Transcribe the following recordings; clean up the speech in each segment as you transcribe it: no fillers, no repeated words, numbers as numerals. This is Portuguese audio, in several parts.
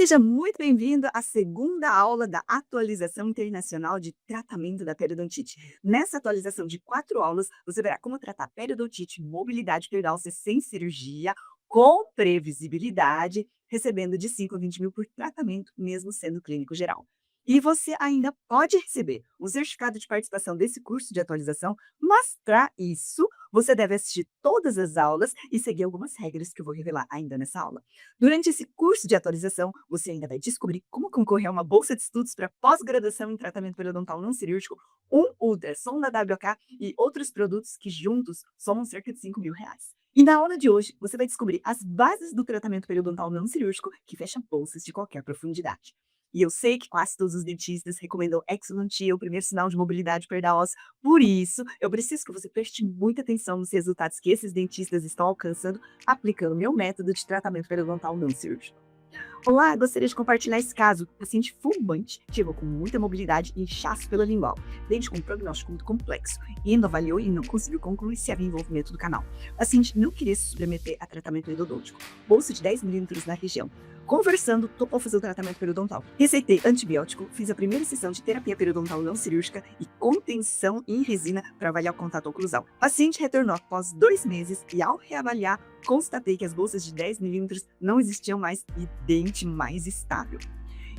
Seja muito bem-vindo à segunda aula da Atualização Internacional de Tratamento da Periodontite. Nessa atualização de 4 aulas, você verá como tratar periodontite e mobilidade periodontal sem cirurgia, com previsibilidade, recebendo de 5 a 20 mil por tratamento, mesmo sendo clínico geral. E você ainda pode receber um certificado de participação desse curso de atualização, mas para isso, você deve assistir todas as aulas e seguir algumas regras que eu vou revelar ainda nessa aula. Durante esse curso de atualização, você ainda vai descobrir como concorrer a uma bolsa de estudos para pós-graduação em tratamento periodontal não cirúrgico, um ultrassom da WK e outros produtos que juntos somam cerca de R$ 5.000. E na aula de hoje, você vai descobrir as bases do tratamento periodontal não cirúrgico que fecha bolsas de qualquer profundidade. E eu sei que quase todos os dentistas recomendam exodontia, o primeiro sinal de mobilidade perda óssea. Por isso, eu preciso que você preste muita atenção nos resultados que esses dentistas estão alcançando aplicando meu método de tratamento periodontal não cirúrgico. Olá, gostaria de compartilhar esse caso. Paciente fumante chegou com muita mobilidade e inchaço pela lingual, dente com um prognóstico muito complexo. Endo avaliou e não conseguiu concluir se havia envolvimento do canal. O paciente não queria se submeter a tratamento endodôntico. Bolsa de 10 milímetros na região. Conversando, topou fazer o tratamento periodontal. Receitei antibiótico, fiz a primeira sessão de terapia periodontal não cirúrgica e contenção em resina para avaliar o contato oclusal. O paciente retornou após 2 meses e, ao reavaliar, constatei que as bolsas de 10 milímetros não existiam mais e dente mais estável.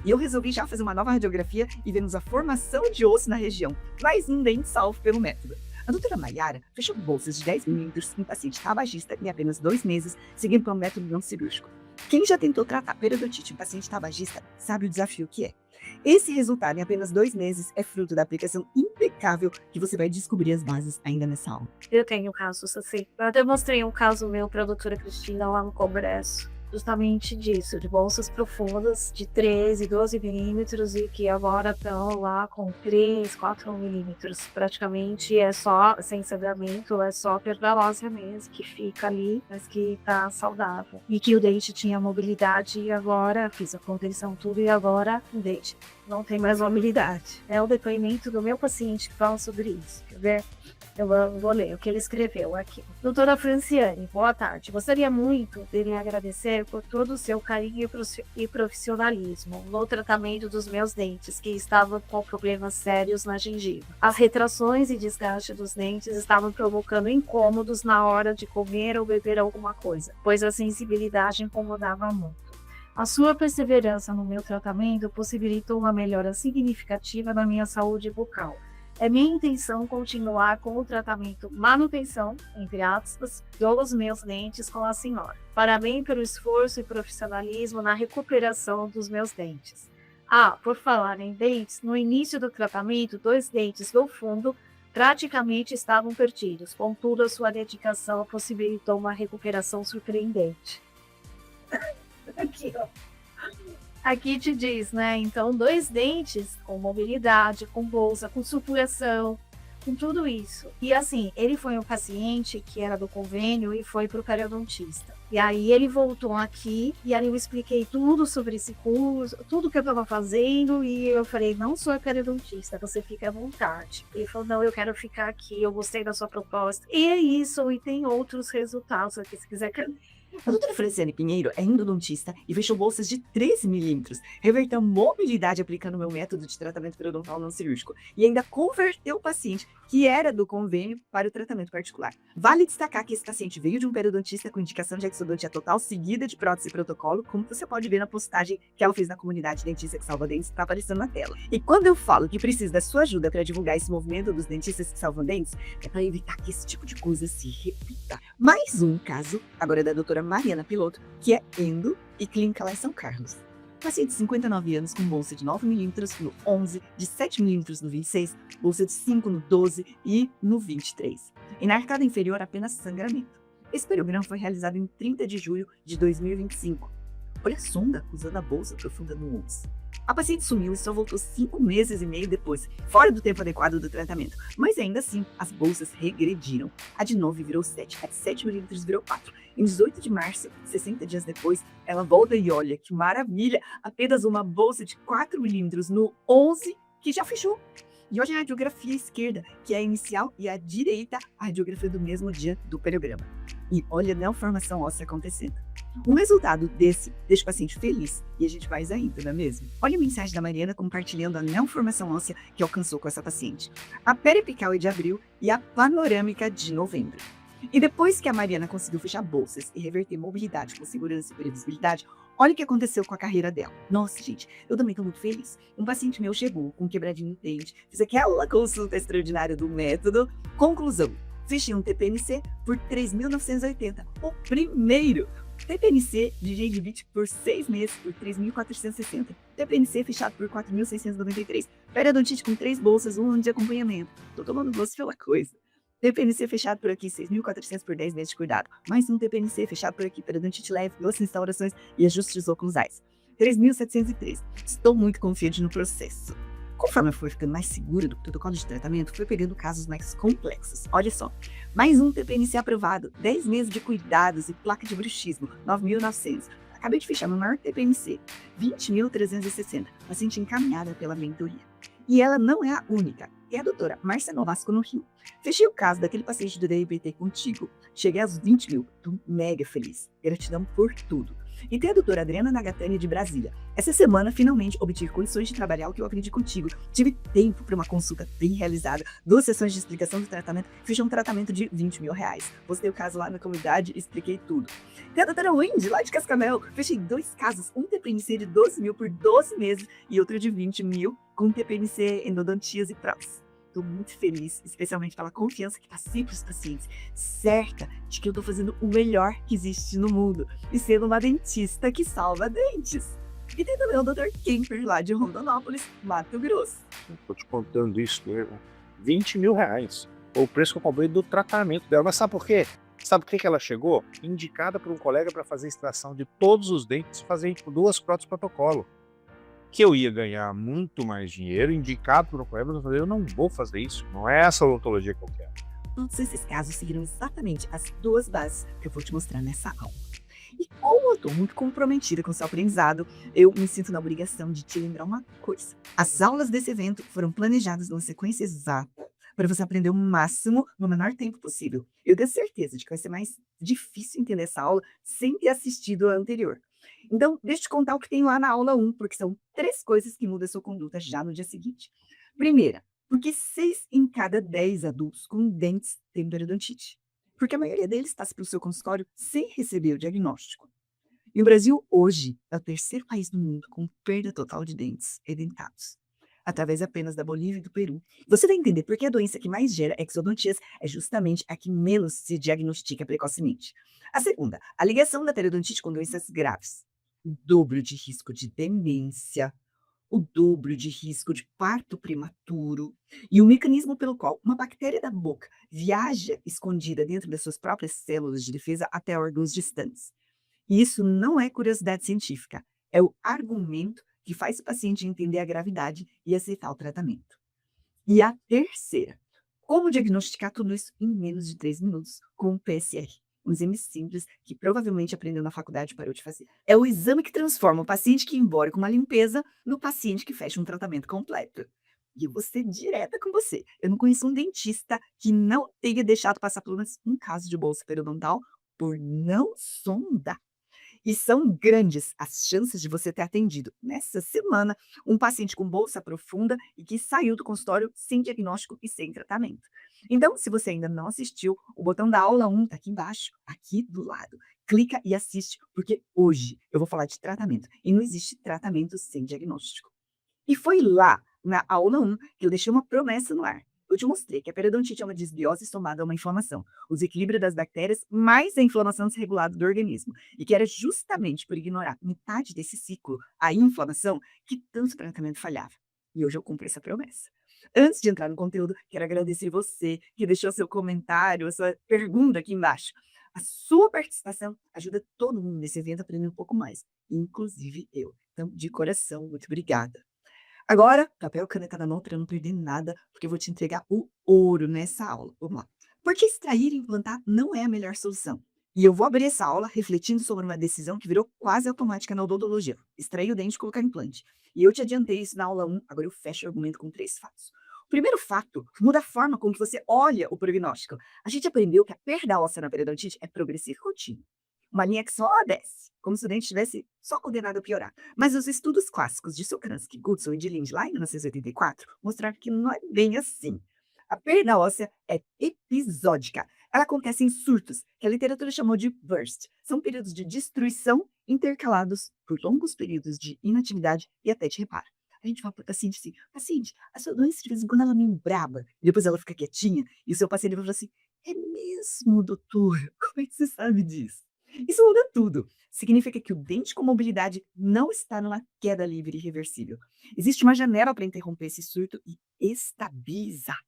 E eu resolvi já fazer uma nova radiografia e vemos a formação de osso na região, mais um dente salvo pelo método. A doutora Maiara fechou bolsas de 10 milímetros em paciente tabagista em apenas 2 meses, seguindo pelo método não cirúrgico. Quem já tentou tratar periodontite em paciente tabagista sabe o desafio que é. Esse resultado em apenas 2 meses é fruto da aplicação impecável que você vai descobrir as bases ainda nessa aula. Eu tenho casos assim. Eu até mostrei um caso meu para a doutora Cristina lá no congresso, justamente disso, de bolsas profundas de 13, 12 milímetros e que agora estão lá com 3, 4 milímetros. Praticamente é só, sem sangramento, é só perda óssea mesmo, que fica ali, mas que tá saudável. E que o dente tinha mobilidade e agora fiz a contenção tudo e agora o dente não tem mais mobilidade. É o depoimento do meu paciente que fala sobre isso. Quer ver? Eu vou ler o que ele escreveu aqui. Doutora Franciane, boa tarde. Gostaria muito de lhe agradecer por todo o seu carinho e profissionalismo no tratamento dos meus dentes, que estavam com problemas sérios na gengiva. As retrações e desgaste dos dentes estavam provocando incômodos na hora de comer ou beber alguma coisa, pois a sensibilidade incomodava muito. A sua perseverança no meu tratamento possibilitou uma melhora significativa na minha saúde bucal. É minha intenção continuar com o tratamento manutenção, entre aspas, dos meus dentes com a senhora. Parabéns pelo esforço e profissionalismo na recuperação dos meus dentes. Por falar em dentes, no início do tratamento, 2 dentes do fundo praticamente estavam perdidos. Contudo, a sua dedicação possibilitou uma recuperação surpreendente. Aqui, ó. Aqui te diz, né? Então, 2 dentes com mobilidade, com bolsa, com supuração, com tudo isso. E assim, ele foi um paciente que era do convênio e foi para o periodontista. E aí ele voltou aqui e aí eu expliquei tudo sobre esse curso, tudo que eu estava fazendo e eu falei, não sou periodontista, você fica à vontade. Ele falou, não, eu quero ficar aqui, eu gostei da sua proposta. E é isso, e tem outros resultados aqui, se quiser. A doutora Franciane Pinheiro é endodontista e fechou bolsas de 13 milímetros, reverteu mobilidade aplicando meu método de tratamento periodontal não cirúrgico e ainda converteu o paciente que era do convênio para o tratamento particular. Vale destacar que esse paciente veio de um periodontista com indicação de exodontia total seguida de prótese e protocolo, como você pode ver na postagem que ela fez na comunidade Dentista que Salva Dentes, está aparecendo na tela. E quando eu falo que preciso da sua ajuda para divulgar esse movimento dos dentistas que salvam dentes, é para evitar que esse tipo de coisa se repita. Mais um caso, agora é da doutora Mariana Piloto, que é endo e clínica lá em São Carlos. Paciente de 59 anos com bolsa de 9 milímetros no 11, de 7 milímetros no 26, bolsa de 5 no 12 e no 23. E na arcada inferior apenas sangramento. Esse periograma foi realizado em 30 de julho de 2025. Olha a sonda usando a bolsa profunda no 11. A paciente sumiu e só voltou 5 meses e meio depois, fora do tempo adequado do tratamento. Mas ainda assim, as bolsas regrediram. A de 9 virou 7, a de 7 milímetros virou 4. Em 18 de março, 60 dias depois, ela volta e olha que maravilha, apenas uma bolsa de 4 milímetros no 11 que já fechou. E hoje a radiografia esquerda, que é a inicial, e a direita, a radiografia do mesmo dia do periograma. E olha a neoformação óssea acontecendo. Um resultado desse deixa o paciente feliz e a gente faz ainda, não é mesmo? Olha a mensagem da Mariana compartilhando a neoformação óssea que alcançou com essa paciente. A periapical é de abril e a panorâmica de novembro. E depois que a Mariana conseguiu fechar bolsas e reverter mobilidade com segurança e previsibilidade, olha o que aconteceu com a carreira dela. Nossa, gente, eu também estou muito feliz. Um paciente meu chegou com um quebradinho no dente, fiz aquela consulta extraordinária do método. Conclusão, fechei um TPNC por 3.980, o primeiro. TPNC de gengivite por 6 meses por 3.460. TPNC fechado por 4.693. Periodontite com 3 bolsas, 1 ano de acompanhamento. Tô tomando gosto pela coisa. TPNC fechado por aqui, 6.400 por 10 meses de cuidado. Mais um TPNC fechado por aqui, periodontite leve, 2 restaurações e ajustes oclusais. 3.703. Estou muito confiante no processo. Conforme eu fui ficando mais segura do protocolo de tratamento, fui pegando casos mais complexos. Olha só, mais um TPNC aprovado, 10 meses de cuidados e placa de bruxismo, 9.900. Acabei de fechar meu maior TPNC, 20.360, paciente encaminhada pela mentoria. E ela não é a única, é a doutora Márcia Nolasco no Rio. Fechei o caso daquele paciente do DRPT contigo, cheguei aos 20 mil, tô mega feliz, gratidão por tudo. E tem a doutora Adriana Nagatani de Brasília. Essa semana, finalmente, obtive condições de trabalhar o que eu aprendi contigo. Tive tempo para uma consulta bem realizada, 2 sessões de explicação do tratamento, fiz um tratamento de 20 mil reais. Postei o caso lá na comunidade e expliquei tudo. Tem a doutora Wendy, lá de Cascavel. Fechei 2 casos, um TPNC de 12 mil por 12 meses e outro de 20 mil, com TPNC endodontias e próteses. Estou muito feliz, especialmente pela confiança que passei para os pacientes, certa de que eu estou fazendo o melhor que existe no mundo e sendo uma dentista que salva dentes. E tem também o Dr. Kemper, lá de Rondonópolis, Mato Grosso. Tô te contando isso mesmo. 20 mil reais. Foi o preço que eu cobrei do tratamento dela. Mas sabe por quê? Sabe por que ela chegou? Indicada por um colega para fazer extração de todos os dentes e fazer 2 próteses protocolo. Que eu ia ganhar muito mais dinheiro, indicado por um colega, mas eu falei, eu não vou fazer isso. Não é essa odontologia que eu quero. Todos esses casos seguiram exatamente as 2 bases que eu vou te mostrar nessa aula. E como eu estou muito comprometida com o seu aprendizado, eu me sinto na obrigação de te lembrar uma coisa. As aulas desse evento foram planejadas numa sequência exata para você aprender o máximo no menor tempo possível. Eu tenho certeza de que vai ser mais difícil entender essa aula sem ter assistido a anterior. Então, deixa eu te contar o que tem lá na aula 1, porque são 3 coisas que mudam a sua conduta já no dia seguinte. Primeira, porque 6 em cada 10 adultos com dentes têm periodontite. Porque a maioria deles passa pelo seu consultório sem receber o diagnóstico. E o Brasil, hoje, é o 3º país do mundo com perda total de dentes edentados, através apenas da Bolívia e do Peru. Você vai entender por que a doença que mais gera exodontias é justamente a que menos se diagnostica precocemente. A segunda, a ligação da periodontite com doenças graves. O dobro de risco de demência, o dobro de risco de parto prematuro e o mecanismo pelo qual uma bactéria da boca viaja escondida dentro das suas próprias células de defesa até órgãos distantes. E isso não é curiosidade científica, é o argumento que faz o paciente entender a gravidade e aceitar o tratamento. E a terceira, como diagnosticar tudo isso em menos de 3 minutos com o PSR. Um exame simples que provavelmente aprendeu na faculdade e parou de fazer. É o exame que transforma o paciente que ia embora com uma limpeza no paciente que fecha um tratamento completo. E eu vou ser direta com você. Eu não conheço um dentista que não tenha deixado passar pelo menos um caso de bolsa periodontal por não sondar. E são grandes as chances de você ter atendido nessa semana um paciente com bolsa profunda e que saiu do consultório sem diagnóstico e sem tratamento. Então, se você ainda não assistiu, o botão da aula 1 está aqui embaixo, aqui do lado. Clica e assiste, porque hoje eu vou falar de tratamento e não existe tratamento sem diagnóstico. E foi lá, na aula 1, que eu deixei uma promessa no ar. Eu te mostrei que a periodontite é uma desbiose somada a uma inflamação, o desequilíbrio das bactérias mais a inflamação desregulada do organismo, e que era justamente por ignorar metade desse ciclo, a inflamação, que tanto tratamento falhava. E hoje eu cumpro essa promessa. Antes de entrar no conteúdo, quero agradecer você que deixou seu comentário, a sua pergunta aqui embaixo. A sua participação ajuda todo mundo nesse evento a aprender um pouco mais, inclusive eu. Então, de coração, muito obrigada. Agora, papel e caneta na mão para eu não perder nada, porque eu vou te entregar o ouro nessa aula. Vamos lá. Porque extrair e implantar não é a melhor solução. E eu vou abrir essa aula refletindo sobre uma decisão que virou quase automática na odontologia: extrair o dente e colocar implante. E eu te adiantei isso na aula 1, agora eu fecho o argumento com 3 fatos. O Primeiro fato muda a forma como que você olha o prognóstico. A gente aprendeu que a perda óssea na periodontite é progressiva e contínua. Uma linha que só desce, como se o dente estivesse só condenado a piorar. Mas os estudos clássicos de Sokransky, Goodson e de Lind, lá em 1984, mostraram que não é bem assim. A perda óssea é episódica. Ela acontece em surtos, que a literatura chamou de burst. São períodos de destruição intercalados por longos períodos de inatividade e até de reparo. A gente fala para o paciente assim: paciente, a sua doença de vez em quando ela é meio braba, e depois ela fica quietinha, e o seu paciente vai falar assim: é mesmo, doutor? Como é que você sabe disso? Isso muda tudo. Significa que o dente com mobilidade não está numa queda livre e irreversível. Existe uma janela para interromper esse surto e estabilizar.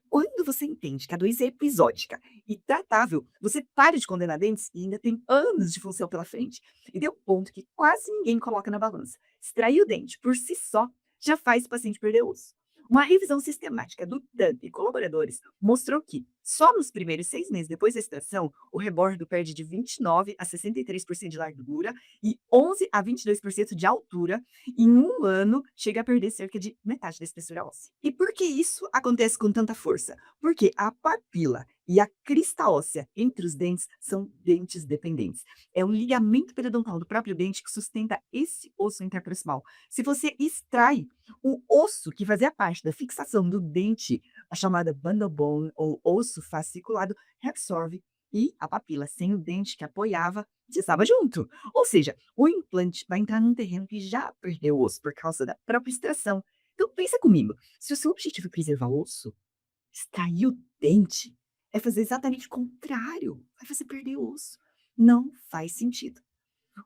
Quando você entende que a doença é episódica e tratável, você para de condenar dentes e ainda tem anos de função pela frente. E deu ponto que quase ninguém coloca na balança. Extrair o dente por si só já faz o paciente perder osso. Uma revisão sistemática do TAN e colaboradores mostrou que, só nos primeiros 6 meses depois da extração, o rebordo perde de 29 a 63% de largura e 11 a 22% de altura. Em um ano, chega a perder cerca de metade da espessura óssea. E por que isso acontece com tanta força? Porque a papila e a crista óssea entre os dentes são dentes dependentes. É um ligamento periodontal do próprio dente que sustenta esse osso interproximal. Se você extrai o osso que fazia parte da fixação do dente, a chamada bundle bone ou osso fasciculado, reabsorve e a papila sem o dente que apoiava estava junto. Ou seja, o implante vai entrar num terreno que já perdeu osso por causa da própria extração. Então pensa comigo, se o seu objetivo é preservar o osso, extrair o dente é fazer exatamente o contrário, vai fazer perder o osso. Não faz sentido.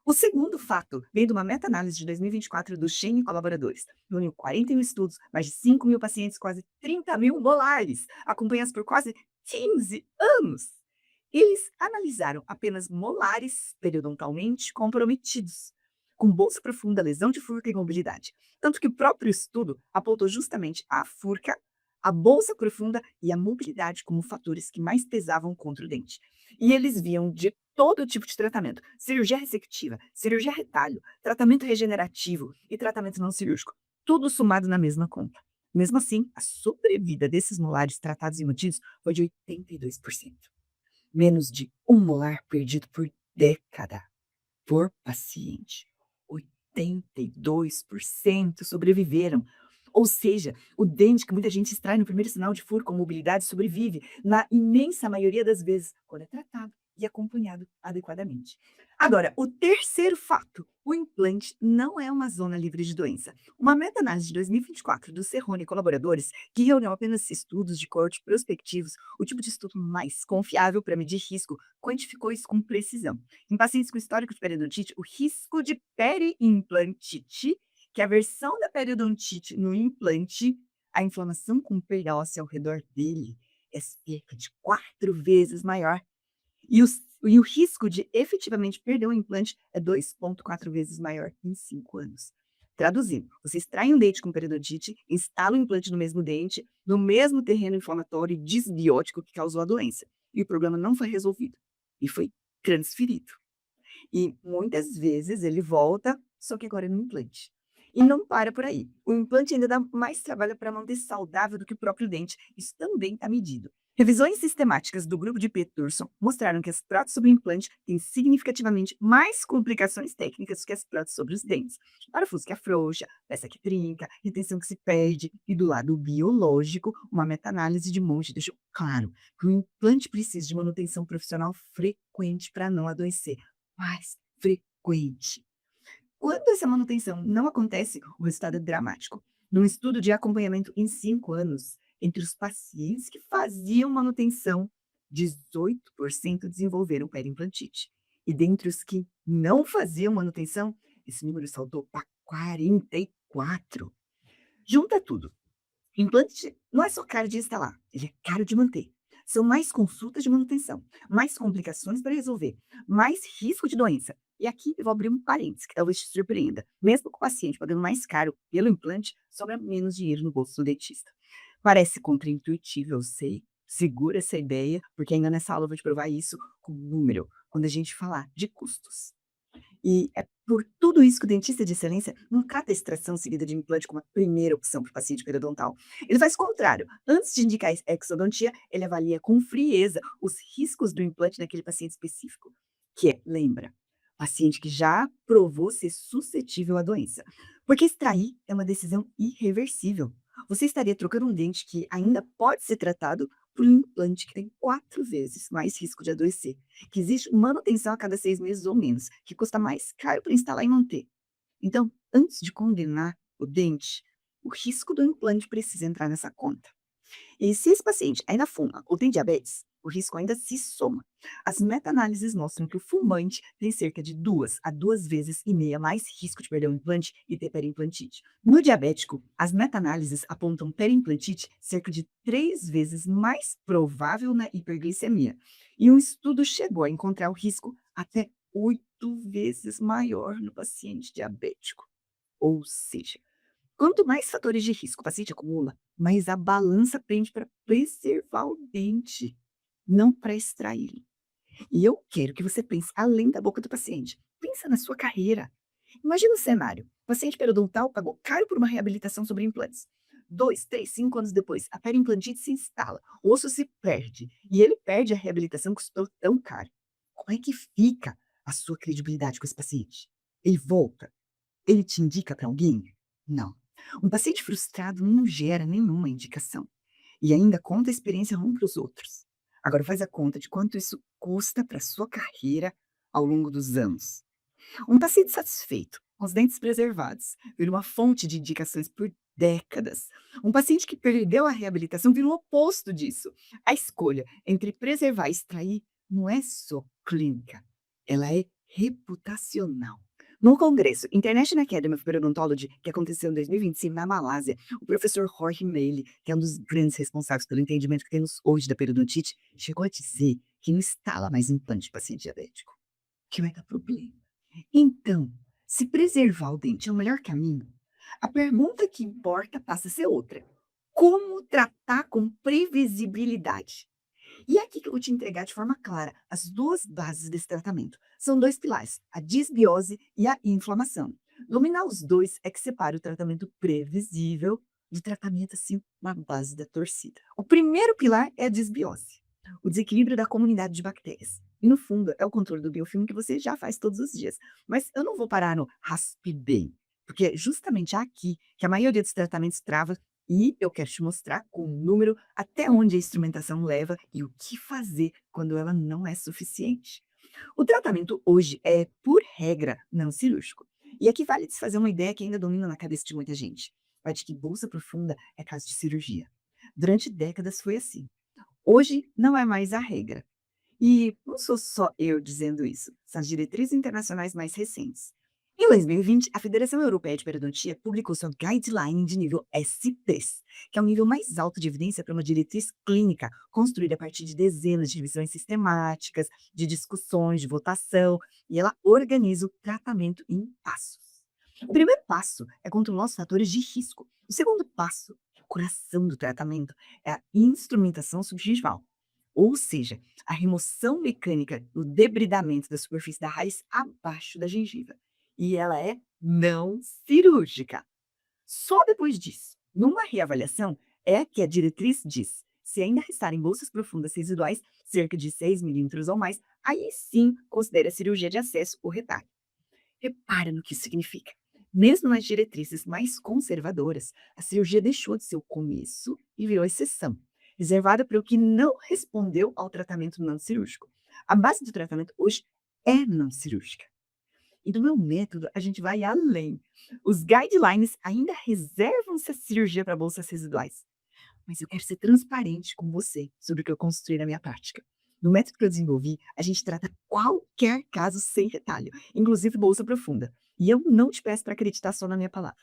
O segundo fato vem de uma meta-análise de 2024 do Shen e colaboradores. Reuniu 41 estudos, mais de 5.000 pacientes, quase 30.000 molares, acompanhados por quase 15 anos. Eles analisaram apenas molares periodontalmente comprometidos, com bolsa profunda, lesão de furca e mobilidade. Tanto que o próprio estudo apontou justamente a furca, a bolsa profunda e a mobilidade como fatores que mais pesavam contra o dente. E eles viam de todo tipo de tratamento: cirurgia ressectiva, cirurgia retalho, tratamento regenerativo e tratamento não cirúrgico, tudo somado na mesma conta. Mesmo assim, a sobrevida desses molares tratados e mantidos foi de 82%. Menos de um molar perdido por década por paciente. 82% sobreviveram. Ou seja, o dente que muita gente extrai no primeiro sinal de furo com mobilidade sobrevive, na imensa maioria das vezes, quando é tratado e acompanhado adequadamente. Agora, o terceiro fato: o implante não é uma zona livre de doença. Uma meta-análise de 2024 do Cerrone e colaboradores, que reuniu apenas estudos de corte prospectivos, o tipo de estudo mais confiável para medir risco, quantificou isso com precisão. Em pacientes com histórico de periodontite, o risco de periimplantite, que é a versão da periodontite no implante, a inflamação com perda óssea ao redor dele é cerca de 4 vezes maior. E o risco de efetivamente perder o implante é 2,4 vezes maior em 5 anos. Traduzindo, você extrai um dente com periodontite, instala o implante no mesmo dente, no mesmo terreno inflamatório e disbiótico que causou a doença. E o problema não foi resolvido. E foi transferido. E muitas vezes ele volta, só que agora é no implante. E não para por aí. O implante ainda dá mais trabalho para manter saudável do que o próprio dente. Isso também está medido. Revisões sistemáticas do grupo de Peterson mostraram que as próteses sobre o implante têm significativamente mais complicações técnicas que as próteses sobre os dentes. Parafuso que afrouxa, peça que trinca, retenção que se perde. E do lado biológico, uma meta-análise de Monge deixou claro que o implante precisa de manutenção profissional frequente para não adoecer. Mais frequente. Quando essa manutenção não acontece, o resultado é dramático. Num estudo de acompanhamento em 5 anos, entre os pacientes que faziam manutenção, 18% desenvolveram periimplantite. E dentre os que não faziam manutenção, esse número saltou para 44%. Junta tudo. Implante não é só caro de instalar, ele é caro de manter. São mais consultas de manutenção, mais complicações para resolver, mais risco de doença. E aqui eu vou abrir um parênteses que talvez te surpreenda. Mesmo com o paciente pagando mais caro pelo implante, sobra menos dinheiro no bolso do dentista. Parece contraintuitivo, eu sei. Segura essa ideia, porque ainda nessa aula eu vou te provar isso com número, quando a gente falar de custos. E é por tudo isso que o dentista de excelência não trata a extração seguida de implante como a primeira opção para o paciente periodontal. Ele faz o contrário. Antes de indicar a exodontia, ele avalia com frieza os riscos do implante naquele paciente específico, que é, lembra, paciente que já provou ser suscetível à doença. Porque extrair é uma decisão irreversível. Você estaria trocando um dente que ainda pode ser tratado por um implante que tem 4 vezes mais risco de adoecer, que existe manutenção a cada 6 meses ou menos, que custa mais caro para instalar e manter. Então, antes de condenar o dente, o risco do implante precisa entrar nessa conta. E se esse paciente ainda fuma ou tem diabetes, o risco ainda se soma. As meta-análises mostram que o fumante tem cerca de 2 a 2,5 vezes mais risco de perder o implante e ter periimplantite. No diabético, as meta-análises apontam periimplantite cerca de 3 vezes mais provável na hiperglicemia. E um estudo chegou a encontrar o risco até 8 vezes maior no paciente diabético. Ou seja, quanto mais fatores de risco o paciente acumula, mais a balança pende para preservar o dente, não para extraí-lo. E eu quero que você pense além da boca do paciente. Pensa na sua carreira. Imagina o cenário. O paciente periodontal pagou caro por uma reabilitação sobre implantes. 2, 3, 5 anos depois, a periimplantite se instala, o osso se perde, e ele perde a reabilitação que custou tão caro. Como é que fica a sua credibilidade com esse paciente? Ele volta? Ele te indica para alguém? Não. Um paciente frustrado não gera nenhuma indicação e ainda conta a experiência ruim para os outros. Agora faz a conta de quanto isso custa para sua carreira ao longo dos anos. Um paciente satisfeito, com os dentes preservados, vira uma fonte de indicações por décadas. Um paciente que perdeu a reabilitação vira o oposto disso. A escolha entre preservar e extrair não é só clínica, ela é reputacional. No congresso International Academy of Periodontology, que aconteceu em 2025 na Malásia, o professor Jorge Meili, que é um dos grandes responsáveis pelo entendimento que temos hoje da periodontite, chegou a dizer que não instala mais implante de paciente diabético, que vai dar problema. Então, se preservar o dente é o melhor caminho, a pergunta que importa passa a ser outra. Como tratar com previsibilidade? E é aqui que eu vou te entregar de forma clara as duas bases desse tratamento. São dois pilares, a disbiose e a inflamação. Dominar os dois é que separa o tratamento previsível do tratamento assim na base da torcida. O primeiro pilar é a disbiose, o desequilíbrio da comunidade de bactérias. E no fundo é o controle do biofilme que você já faz todos os dias. Mas eu não vou parar no raspe bem, porque é justamente aqui que a maioria dos tratamentos trava e eu quero te mostrar com um número até onde a instrumentação leva e o que fazer quando ela não é suficiente. O tratamento hoje é, por regra, não cirúrgico. E aqui vale desfazer uma ideia que ainda domina na cabeça de muita gente. Vai de que bolsa profunda é caso de cirurgia. Durante décadas foi assim. Hoje não é mais a regra. E não sou só eu dizendo isso, são as diretrizes internacionais mais recentes. Em 2020, a Federação Europeia de Periodontia publicou sua Guideline de nível S3, que é o nível mais alto de evidência para uma diretriz clínica, construída a partir de dezenas de revisões sistemáticas, de discussões, de votação, e ela organiza o tratamento em passos. O primeiro passo é controlar os fatores de risco. O segundo passo, o coração do tratamento, é a instrumentação subgingival. Ou seja, a remoção mecânica do debridamento da superfície da raiz abaixo da gengiva. E ela é não cirúrgica. Só depois disso, numa reavaliação, é que a diretriz diz: se ainda restarem bolsas profundas residuais, cerca de 6 milímetros ou mais, aí sim considere a cirurgia de acesso ou retalho. Repara no que isso significa. Mesmo nas diretrizes mais conservadoras, a cirurgia deixou de ser o começo e virou exceção, reservada para o que não respondeu ao tratamento não cirúrgico. A base do tratamento hoje é não cirúrgica. E no meu método, a gente vai além. Os guidelines ainda reservam-se a cirurgia para bolsas residuais. Mas eu quero ser transparente com você sobre o que eu construí na minha prática. No método que eu desenvolvi, a gente trata qualquer caso sem retalho, inclusive bolsa profunda. E eu não te peço para acreditar só na minha palavra.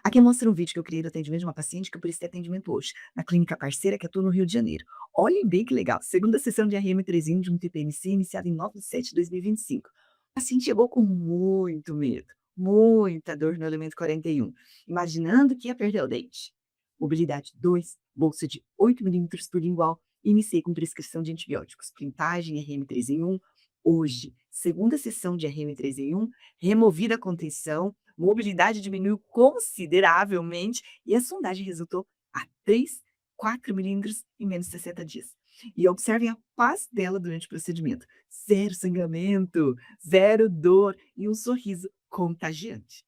Aqui mostra um vídeo que eu criei do atendimento de uma paciente que eu prestei atendimento hoje, na clínica parceira que atua no Rio de Janeiro. Olhem bem que legal, segunda sessão de RM3 de um TPMC iniciada em 9 de 7 de 2025. O paciente chegou com muito medo, muita dor no elemento 41, imaginando que ia perder o dente. Mobilidade 2, bolsa de 8 milímetros por lingual, iniciei com prescrição de antibióticos, printagem RM3 em 1, Hoje, segunda sessão de RM3 em 1, removida a contenção, mobilidade diminuiu consideravelmente e a sondagem resultou a 3, 4 milímetros em menos de 60 dias. E observem a paz dela durante o procedimento. Zero sangramento, zero dor e um sorriso contagiante.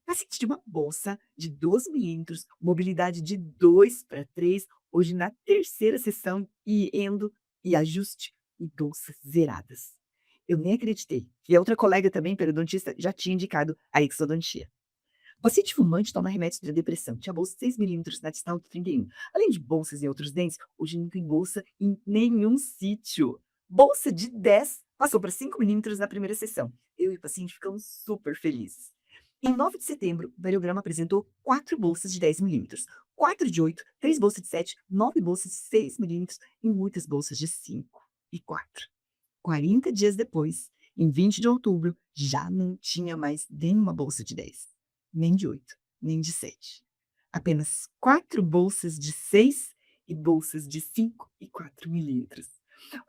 Paciente de uma bolsa de 12 milímetros, mobilidade de 2 para 3, hoje na terceira sessão e endo e ajuste e bolsas zeradas. Eu nem acreditei. E a outra colega também, periodontista, já tinha indicado a exodontia. Paciente fumante toma remédios para depressão. Tinha bolsa de 6 milímetros na distal do 31. Além de bolsas em outros dentes, hoje não tem bolsa em nenhum sítio. Bolsa de 10 passou para 5 milímetros na primeira sessão. Eu e o paciente ficamos super felizes. Em 9 de setembro, o variograma apresentou 4 bolsas de 10 milímetros, 4 de 8, 3 bolsas de 7, 9 bolsas de 6 milímetros e muitas bolsas de 5 e 4. 40 dias depois, em 20 de outubro, já não tinha mais nenhuma bolsa de 10, nem de 8, nem de 7. Apenas 4 bolsas de 6 e bolsas de 5 e 4 milímetros.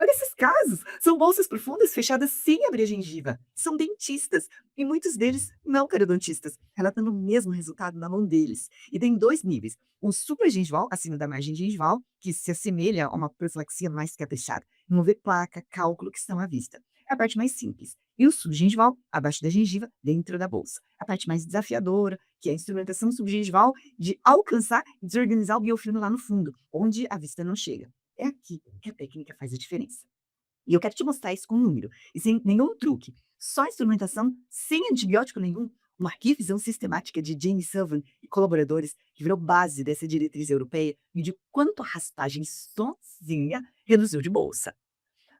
Olha esses casos! São bolsas profundas fechadas sem abrir a gengiva. São dentistas e muitos deles não periodontistas, relatando o mesmo resultado na mão deles. E tem 2 níveis. O supragengival, acima da margem gengival, que se assemelha a uma profilaxia mais caprichada. Não vê placa, cálculo que estão à vista. É a parte mais simples. E o subgengival, abaixo da gengiva, dentro da bolsa. A parte mais desafiadora, que é a instrumentação subgengival de alcançar e desorganizar o biofilme lá no fundo, onde a vista não chega. É aqui que a técnica faz a diferença. E eu quero te mostrar isso com um número, e sem nenhum truque. Só instrumentação, sem antibiótico nenhum, uma revisão sistemática de Jane Sullivan e colaboradores, que virou base dessa diretriz europeia, mediu quanto a raspagem sozinha reduziu de bolsa.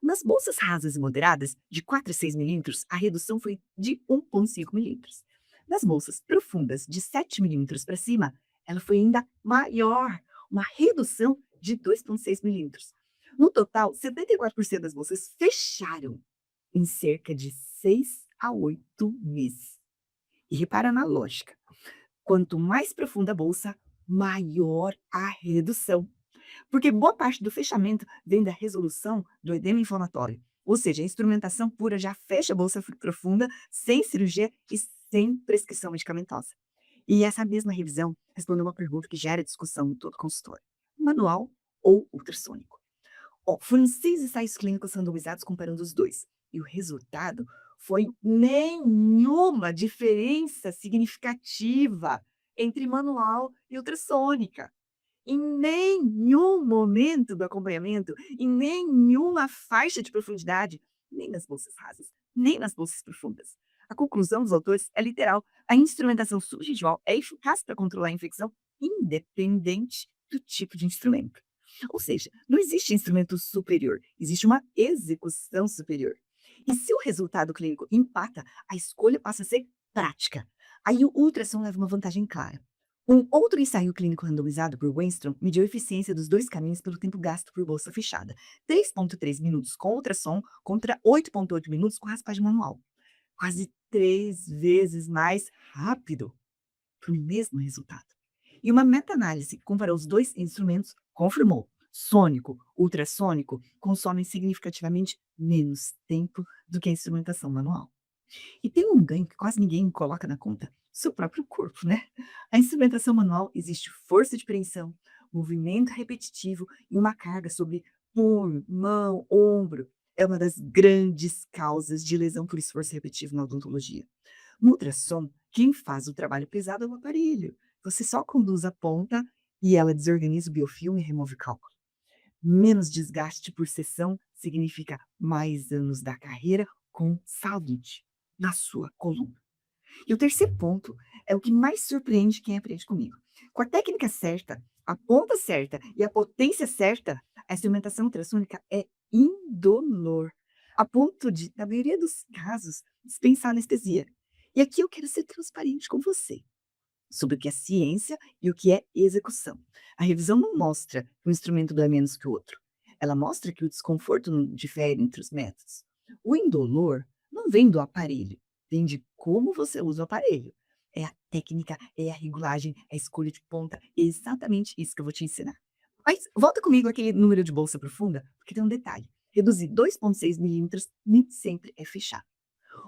Nas bolsas rasas e moderadas, de 4 a 6 milímetros, a redução foi de 1,5 milímetros. Nas bolsas profundas, de 7 milímetros para cima, ela foi ainda maior, uma redução de 2,6 milímetros. No total, 74% das bolsas fecharam em cerca de 6 a 8 meses. E repara na lógica. Quanto mais profunda a bolsa, maior a redução. Porque boa parte do fechamento vem da resolução do edema inflamatório. Ou seja, a instrumentação pura já fecha a bolsa profunda, sem cirurgia e sem prescrição medicamentosa. E essa mesma revisão respondeu uma pergunta que gera discussão em todo consultório: manual ou ultrassônico? Ó, foram 6 ensaios clínicos randomizados comparando os dois. E o resultado foi nenhuma diferença significativa entre manual e ultrassônica. Em nenhum momento do acompanhamento, em nenhuma faixa de profundidade, nem nas bolsas rasas, nem nas bolsas profundas. A conclusão dos autores é literal: a instrumentação subgingival é eficaz para controlar a infecção, independente do tipo de instrumento. Ou seja, não existe instrumento superior, existe uma execução superior. E se o resultado clínico empata, a escolha passa a ser prática. Aí o ultrassom leva uma vantagem clara. Um outro ensaio clínico randomizado por Wenstrom mediu a eficiência dos dois caminhos pelo tempo gasto por bolsa fechada: 3,3 minutos com ultrassom contra 8,8 minutos com raspagem manual. Quase 3 vezes mais rápido para o mesmo resultado. E uma meta-análise que comparou os dois instrumentos confirmou: sônico, ultrassônico consomem significativamente menos tempo do que a instrumentação manual. E tem um ganho que quase ninguém coloca na conta: seu próprio corpo, né? A instrumentação manual existe força de preensão, movimento repetitivo e uma carga sobre punho, mão, ombro. É uma das grandes causas de lesão por esforço repetitivo na odontologia. No ultrassom, quem faz o trabalho pesado é o aparelho. Você só conduz a ponta e ela desorganiza o biofilme e remove o cálculo. Menos desgaste por sessão significa mais anos da carreira com saúde na sua coluna. E o terceiro ponto é o que mais surpreende quem aprende comigo. Com a técnica certa, a ponta certa e a potência certa, a instrumentação ultrassônica é indolor, a ponto de, na maioria dos casos, dispensar anestesia. E aqui eu quero ser transparente com você sobre o que é ciência e o que é execução. A revisão não mostra que um instrumento dói menos que o outro. Ela mostra que o desconforto não difere entre os métodos. O indolor não vem do aparelho, vem de como você usa o aparelho. É a técnica, é a regulagem, é a escolha de ponta, é exatamente isso que eu vou te ensinar. Mas volta comigo aquele número de bolsa profunda, porque tem um detalhe. reduzir 2,6 milímetros nem sempre é fechar.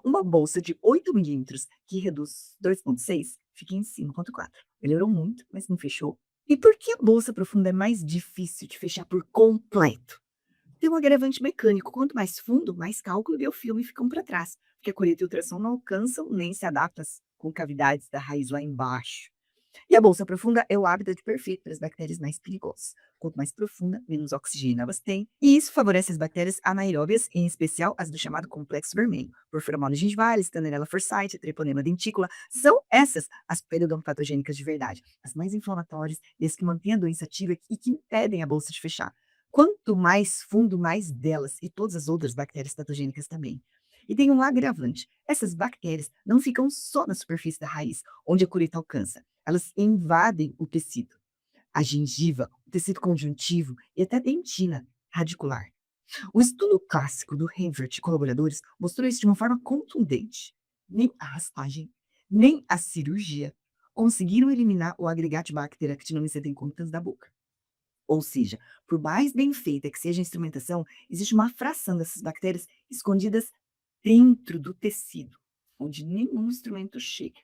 Uma bolsa de 8 milímetros que reduz 2,6 fica em 5,4. Melhorou muito, mas não fechou. E por que a bolsa profunda é mais difícil de fechar por completo? Tem um agravante mecânico. Quanto mais fundo, mais cálculo e o filme ficam para trás, porque a colheita e o ultrassom não alcançam nem se adaptam com cavidades da raiz lá embaixo. E a bolsa profunda é o hábitat perfeito para as bactérias mais perigosas. Quanto mais profunda, menos oxigênio elas têm. E isso favorece as bactérias anaeróbias, em especial as do chamado complexo vermelho. Porphyromonas gingivalis, Candidella forsythia, Treponema denticula. São essas as periodonto-patogênicas de verdade. As mais inflamatórias e as que mantêm a doença ativa e que impedem a bolsa de fechar. Quanto mais fundo, mais delas. E todas as outras bactérias patogênicas também. E tem um agravante. Essas bactérias não ficam só na superfície da raiz, onde a curita alcança. Elas invadem o tecido, a gengiva, o tecido conjuntivo e até a dentina radicular. O estudo clássico do Reinvert e colaboradores mostrou isso de uma forma contundente. Nem a raspagem, nem a cirurgia conseguiram eliminar o agregate Bacter actinomycetem da boca. Ou seja, por mais bem feita que seja a instrumentação, existe uma fração dessas bactérias escondidas dentro do tecido, onde nenhum instrumento chega.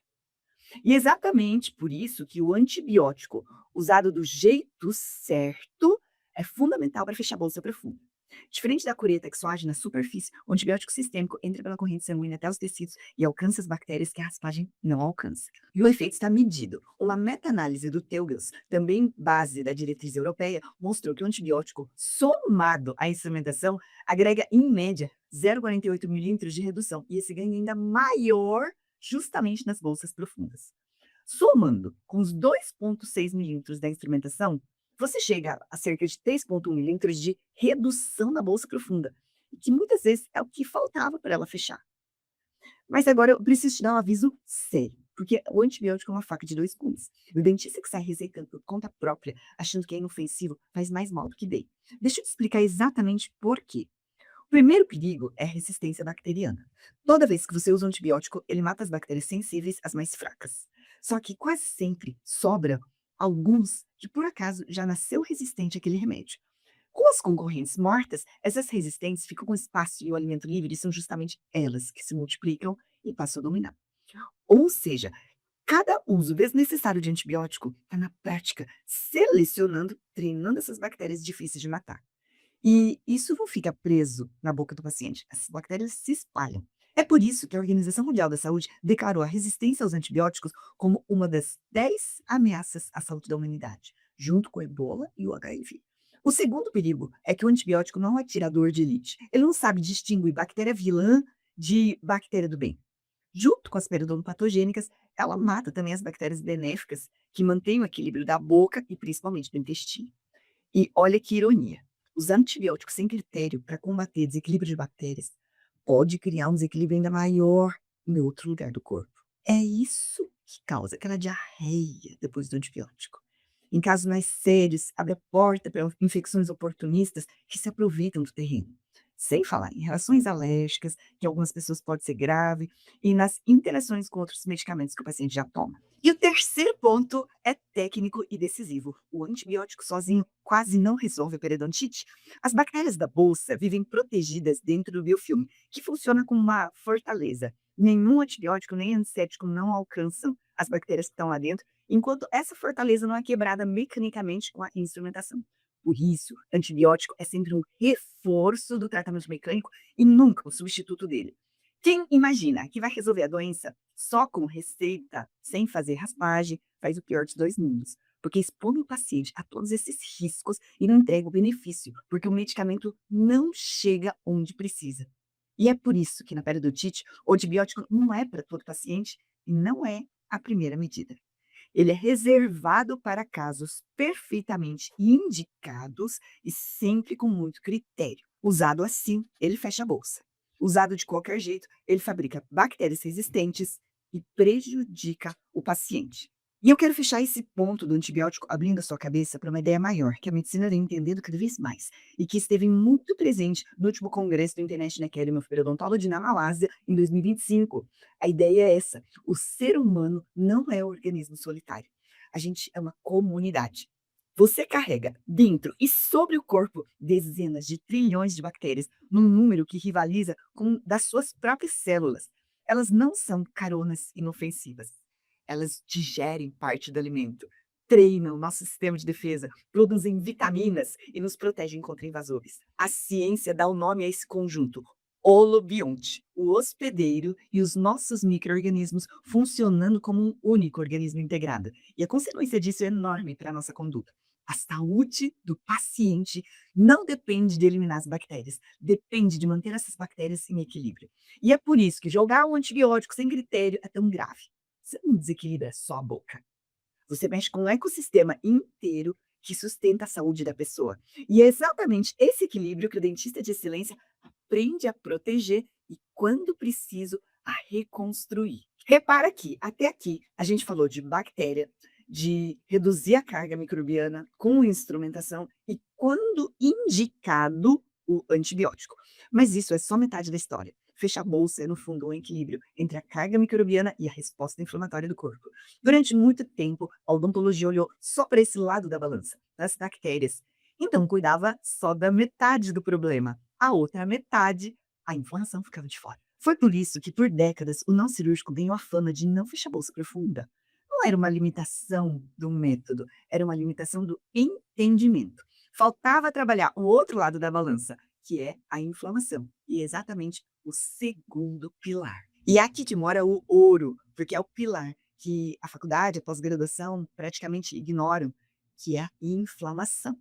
E exatamente por isso que o antibiótico usado do jeito certo é fundamental para fechar a bolsa profunda. Diferente da cureta que só age na superfície, o antibiótico sistêmico entra pela corrente sanguínea até os tecidos e alcança as bactérias que a raspagem não alcança. E o efeito está medido. Uma meta-análise do Teugels, também base da diretriz europeia, mostrou que o antibiótico somado à instrumentação agrega, em média, 0,48 milímetros de redução. E esse ganho é ainda maior justamente nas bolsas profundas. Somando com os 2,6 milímetros da instrumentação, você chega a cerca de 3,1 milímetros de redução na bolsa profunda, e que muitas vezes é o que faltava para ela fechar. Mas agora eu preciso te dar um aviso sério, porque o antibiótico é uma faca de dois gumes. O dentista que sai receitando por conta própria, achando que é inofensivo, faz mais mal do que bem. Deixa eu te explicar exatamente por quê. O primeiro perigo é a resistência bacteriana. Toda vez que você usa um antibiótico, ele mata as bactérias sensíveis, as mais fracas. Só que quase sempre sobra alguns que por acaso já nasceu resistente àquele remédio. Com as concorrentes mortas, essas resistentes ficam com espaço e o alimento livre e são justamente elas que se multiplicam e passam a dominar. Ou seja, cada uso desnecessário de antibiótico está na prática selecionando, treinando essas bactérias difíceis de matar. E isso não fica preso na boca do paciente, essas bactérias se espalham. É por isso que a Organização Mundial da Saúde declarou a resistência aos antibióticos como uma das 10 ameaças à saúde da humanidade, junto com o Ebola e o HIV. O segundo perigo é que o antibiótico não é tirador de elite. Ele não sabe distinguir bactéria vilã de bactéria do bem. Junto com as periodonto-patogênicas, ela mata também as bactérias benéficas que mantêm o equilíbrio da boca e principalmente do intestino. E olha que ironia. Usar antibióticos sem critério para combater desequilíbrio de bactérias pode criar um desequilíbrio ainda maior em outro lugar do corpo. É isso que causa aquela diarreia depois do antibiótico. Em casos mais sérios, abre a porta para infecções oportunistas que se aproveitam do terreno. Sem falar em reações alérgicas, que algumas pessoas pode ser grave, e nas interações com outros medicamentos que o paciente já toma. E o terceiro ponto é técnico e decisivo. O antibiótico sozinho quase não resolve a periodontite. As bactérias da bolsa vivem protegidas dentro do biofilme, que funciona como uma fortaleza. Nenhum antibiótico nem antisséptico não alcançam as bactérias que estão lá dentro, enquanto essa fortaleza não é quebrada mecanicamente com a instrumentação. Por isso, antibiótico é sempre um reforço do tratamento mecânico e nunca o substituto dele. Quem imagina que vai resolver a doença só com receita, sem fazer raspagem, faz o pior dos dois mundos. Porque expõe o paciente a todos esses riscos e não entrega o benefício, porque o medicamento não chega onde precisa. E é por isso que na periodontite, o antibiótico não é para todo paciente e não é a primeira medida. Ele é reservado para casos perfeitamente indicados e sempre com muito critério. Usado assim, ele fecha a bolsa. Usado de qualquer jeito, ele fabrica bactérias resistentes e prejudica o paciente. E eu quero fechar esse ponto do antibiótico abrindo a sua cabeça para uma ideia maior, que a medicina vem entendendo cada vez mais, e que esteve muito presente no último congresso do International Academy of Periodontology na Malásia, em 2025. A ideia é essa: o ser humano não é um organismo solitário. A gente é uma comunidade. Você carrega dentro e sobre o corpo dezenas de trilhões de bactérias, num número que rivaliza com o das suas próprias células. Elas não são caronas inofensivas. Elas digerem parte do alimento, treinam nosso sistema de defesa, produzem vitaminas e nos protegem contra invasores. A ciência dá o nome a esse conjunto: holobionte, o hospedeiro e os nossos micro-organismos funcionando como um único organismo integrado. E a consequência disso é enorme para a nossa conduta. A saúde do paciente não depende de eliminar as bactérias, depende de manter essas bactérias em equilíbrio. E é por isso que jogar um antibiótico sem critério é tão grave. Você não desequilibra só a boca. Você mexe com um ecossistema inteiro que sustenta a saúde da pessoa. E é exatamente esse equilíbrio que o dentista de excelência aprende a proteger e, quando preciso, a reconstruir. Repara que, até aqui, a gente falou de bactéria, de reduzir a carga microbiana com instrumentação e, quando indicado, o antibiótico. Mas isso é só metade da história. Fechar a bolsa é, no fundo, um equilíbrio entre a carga microbiana e a resposta inflamatória do corpo. Durante muito tempo, a odontologia olhou só para esse lado da balança, das bactérias. Então, cuidava só da metade do problema. A outra metade, a inflamação, ficava de fora. Foi por isso que, por décadas, o não cirúrgico ganhou a fama de não fechar bolsa profunda. Não era uma limitação do método, era uma limitação do entendimento. Faltava trabalhar o outro lado da balança, que é a inflamação, e exatamente o segundo pilar. E aqui que mora o ouro, porque é o pilar que a faculdade, a pós-graduação praticamente ignoram, que é a inflamação.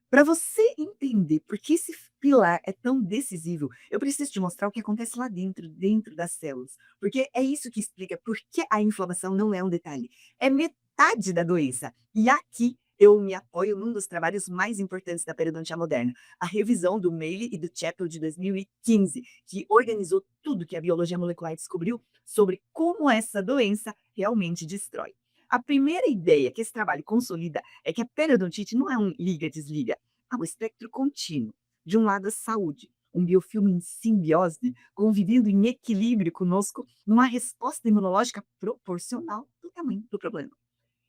Para você entender por que esse pilar é tão decisivo, eu preciso te mostrar o que acontece lá dentro, dentro das células. Porque é isso que explica por que a inflamação não é um detalhe. É metade da doença. E aqui eu me apoio num dos trabalhos mais importantes da periodontia moderna, a revisão do Meili e do Chappell de 2015, que organizou tudo que a biologia molecular descobriu sobre como essa doença realmente destrói. A primeira ideia que esse trabalho consolida é que a periodontite não é um liga-desliga, é um espectro contínuo. De um lado, a saúde, um biofilme em simbiose, convivendo em equilíbrio conosco, numa resposta imunológica proporcional do tamanho do problema.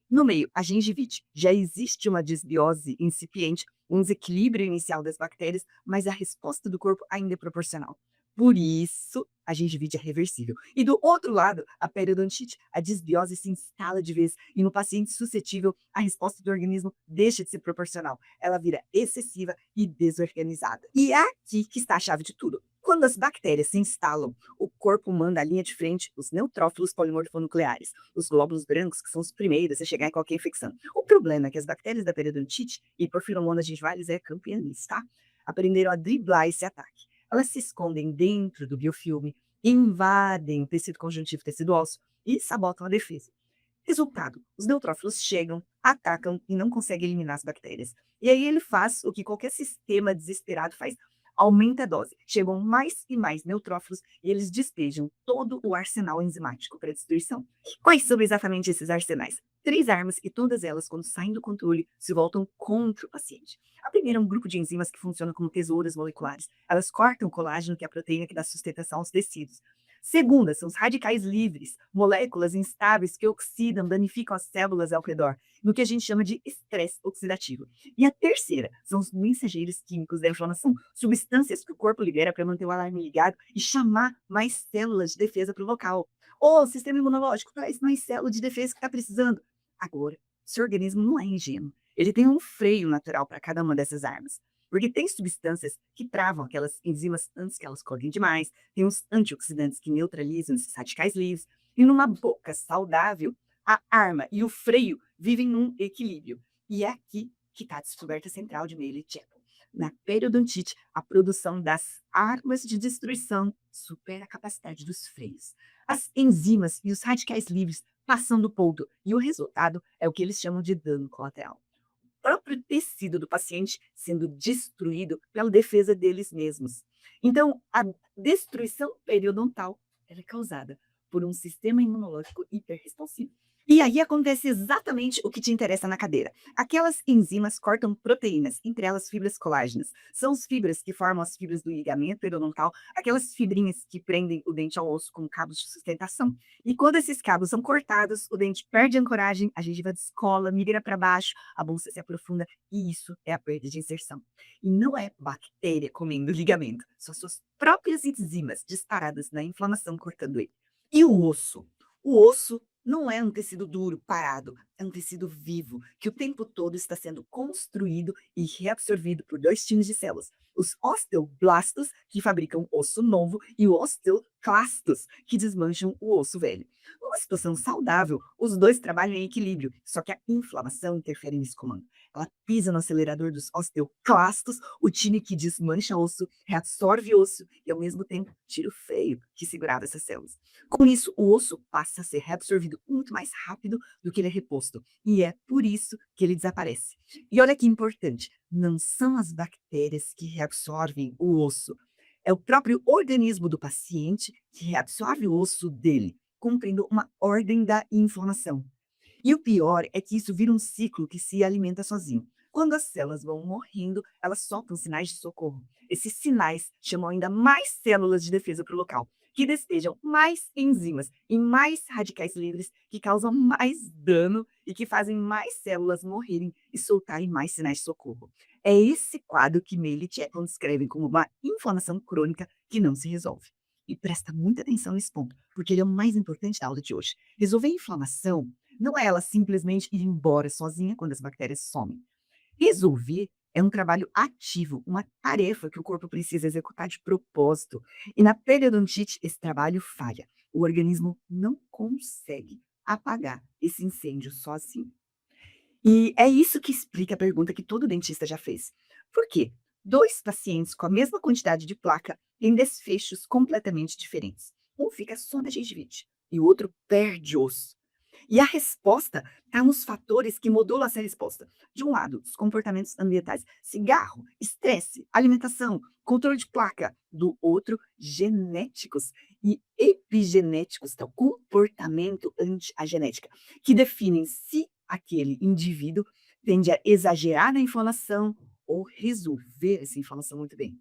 No meio, a gengivite. Já existe uma disbiose incipiente, um desequilíbrio inicial das bactérias, mas a resposta do corpo ainda é proporcional. Por isso, a gengivite é reversível. E do outro lado, a periodontite, a disbiose se instala de vez e no paciente suscetível, a resposta do organismo deixa de ser proporcional. Ela vira excessiva e desorganizada. E é aqui que está a chave de tudo. Quando as bactérias se instalam, o corpo manda à linha de frente os neutrófilos polimorfonucleares, os glóbulos brancos, que são os primeiros a chegar em qualquer infecção. O problema é que as bactérias da periodontite e porfiromonas gingivales é campeã nisso, tá? Aprenderam a driblar esse ataque. Elas se escondem dentro do biofilme, invadem o tecido conjuntivo, tecido ósseo e sabotam a defesa. Resultado, os neutrófilos chegam, atacam e não conseguem eliminar as bactérias. E aí ele faz o que qualquer sistema desesperado faz: aumenta a dose. Chegam mais e mais neutrófilos e eles despejam todo o arsenal enzimático para destruição. Quais são exatamente esses arsenais? 3 armas e todas elas, quando saem do controle, se voltam contra o paciente. A primeira é um grupo de enzimas que funciona como tesouras moleculares. Elas cortam o colágeno, que é a proteína que dá sustentação aos tecidos. Segunda, são os radicais livres, moléculas instáveis que oxidam, danificam as células ao redor, no que a gente chama de estresse oxidativo. E a terceira são os mensageiros químicos da inflamação, substâncias que o corpo libera para manter o alarme ligado e chamar mais células de defesa para o local. O sistema imunológico traz mais células de defesa que está precisando. Agora, seu organismo não é ingênuo. Ele tem um freio natural para cada uma dessas armas. Porque tem substâncias que travam aquelas enzimas antes que elas correm demais, tem os antioxidantes que neutralizam esses radicais livres, e numa boca saudável, a arma e o freio vivem num equilíbrio. E é aqui que está a descoberta central de Meili e Chappell. Na periodontite, a produção das armas de destruição supera a capacidade dos freios. As enzimas e os radicais livres passam do ponto, e o resultado é o que eles chamam de dano colateral. O próprio tecido do paciente sendo destruído pela defesa deles mesmos. Então, a destruição periodontal ela é causada por um sistema imunológico hiperresponsivo. E aí acontece exatamente o que te interessa na cadeira. Aquelas enzimas cortam proteínas, entre elas fibras colágenas. São as fibras que formam as fibras do ligamento periodontal, aquelas fibrinhas que prendem o dente ao osso como cabos de sustentação. E quando esses cabos são cortados, o dente perde a ancoragem, a gengiva descola, migra para baixo, a bolsa se aprofunda e isso é a perda de inserção. E não é bactéria comendo o ligamento, são suas próprias enzimas disparadas na inflamação cortando ele. E o osso? O osso não é um tecido duro, parado, é um tecido vivo, que o tempo todo está sendo construído e reabsorvido por dois times de células. Os osteoblastos, que fabricam osso novo, e os osteoclastos, que desmancham o osso velho. Numa situação saudável, os dois trabalham em equilíbrio, só que a inflamação interfere nesse comando. Ela pisa no acelerador dos osteoclastos, o time que desmancha osso, reabsorve osso e, ao mesmo tempo, tira o freio que segurava essas células. Com isso, o osso passa a ser reabsorvido muito mais rápido do que ele é reposto. E é por isso que ele desaparece. E olha que importante, não são as bactérias que reabsorvem o osso. É o próprio organismo do paciente que reabsorve o osso dele, cumprindo uma ordem da inflamação. E o pior é que isso vira um ciclo que se alimenta sozinho. Quando as células vão morrendo, elas soltam sinais de socorro. Esses sinais chamam ainda mais células de defesa para o local, que despejam mais enzimas e mais radicais livres, que causam mais dano e que fazem mais células morrerem e soltarem mais sinais de socorro. É esse quadro que Meili e Chapman descrevem como uma inflamação crônica que não se resolve. E presta muita atenção nesse ponto, porque ele é o mais importante da aula de hoje. Resolver a inflamação não é ela simplesmente ir embora sozinha quando as bactérias somem. Resolver é um trabalho ativo, uma tarefa que o corpo precisa executar de propósito. E na periodontite, esse trabalho falha. O organismo não consegue apagar esse incêndio sozinho. E é isso que explica a pergunta que todo dentista já fez. Por quê? Dois pacientes com a mesma quantidade de placa têm desfechos completamente diferentes. Um fica só na gengivite e o outro perde osso. E a resposta está nos fatores que modulam essa resposta. De um lado, os comportamentos ambientais, cigarro, estresse, alimentação, controle de placa. Do outro, genéticos e epigenéticos, então, comportamento ante a genética, que definem se aquele indivíduo tende a exagerar na inflamação ou resolver essa inflamação muito bem.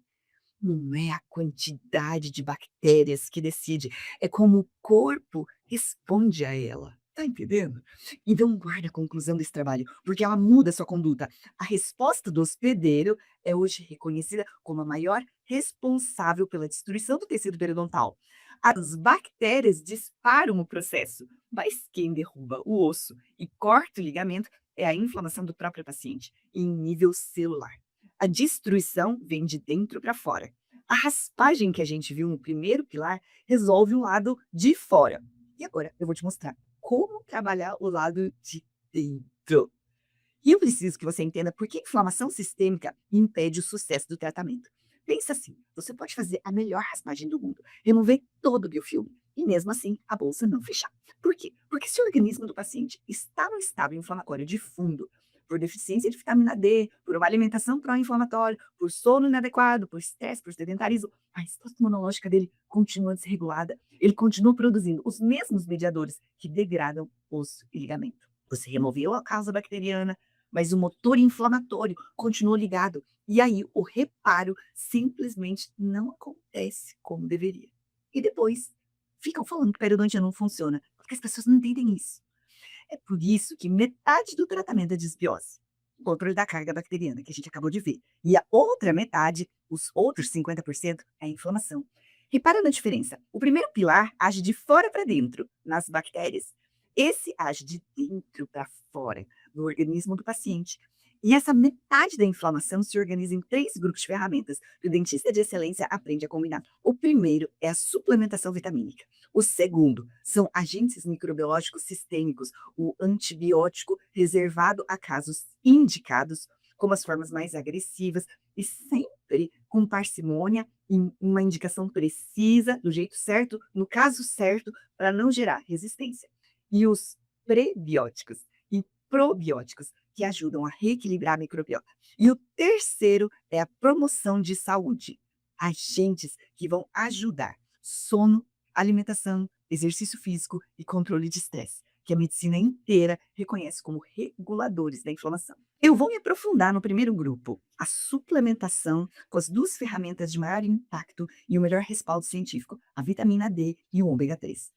Não é a quantidade de bactérias que decide, é como o corpo responde a ela. Tá entendendo? Então guarda a conclusão desse trabalho, porque ela muda a sua conduta. A resposta do hospedeiro é hoje reconhecida como a maior responsável pela destruição do tecido periodontal. As bactérias disparam o processo, mas quem derruba o osso e corta o ligamento é a inflamação do próprio paciente, em nível celular. A destruição vem de dentro para fora. A raspagem que a gente viu no primeiro pilar resolve o lado de fora. E agora eu vou te mostrar como trabalhar o lado de dentro. E eu preciso que você entenda por que a inflamação sistêmica impede o sucesso do tratamento. Pensa assim, você pode fazer a melhor raspagem do mundo, remover todo o biofilme, e mesmo assim a bolsa não fechar. Por quê? Porque se o organismo do paciente está no estado inflamatório de fundo, por deficiência de vitamina D, por uma alimentação pró-inflamatória, por sono inadequado, por estresse, por sedentarismo, a resposta imunológica dele continua desregulada. Ele continua produzindo os mesmos mediadores que degradam osso e ligamento. Você removeu a causa bacteriana, mas o motor inflamatório continuou ligado. E aí o reparo simplesmente não acontece como deveria. E depois ficam falando que periodontia não funciona, porque as pessoas não entendem isso. É por isso que metade do tratamento é desbiose, o controle da carga bacteriana, que a gente acabou de ver. E a outra metade, os outros 50%, é a inflamação. Repara na diferença. O primeiro pilar age de fora para dentro, nas bactérias. Esse age de dentro para fora, no organismo do paciente. E essa metade da inflamação se organiza em 3 grupos de ferramentas que o dentista de excelência aprende a combinar. O primeiro é a suplementação vitamínica. O segundo são agentes microbiológicos sistêmicos, o antibiótico reservado a casos indicados, como as formas mais agressivas, e sempre com parcimônia, em uma indicação precisa, do jeito certo, no caso certo, para não gerar resistência. E os prebióticos e probióticos, que ajudam a reequilibrar a microbiota. E o terceiro é a promoção de saúde. Agentes que vão ajudar sono, alimentação, exercício físico e controle de estresse, que a medicina inteira reconhece como reguladores da inflamação. Eu vou me aprofundar no primeiro grupo, a suplementação com as duas ferramentas de maior impacto e o melhor respaldo científico, a vitamina D e o ômega 3.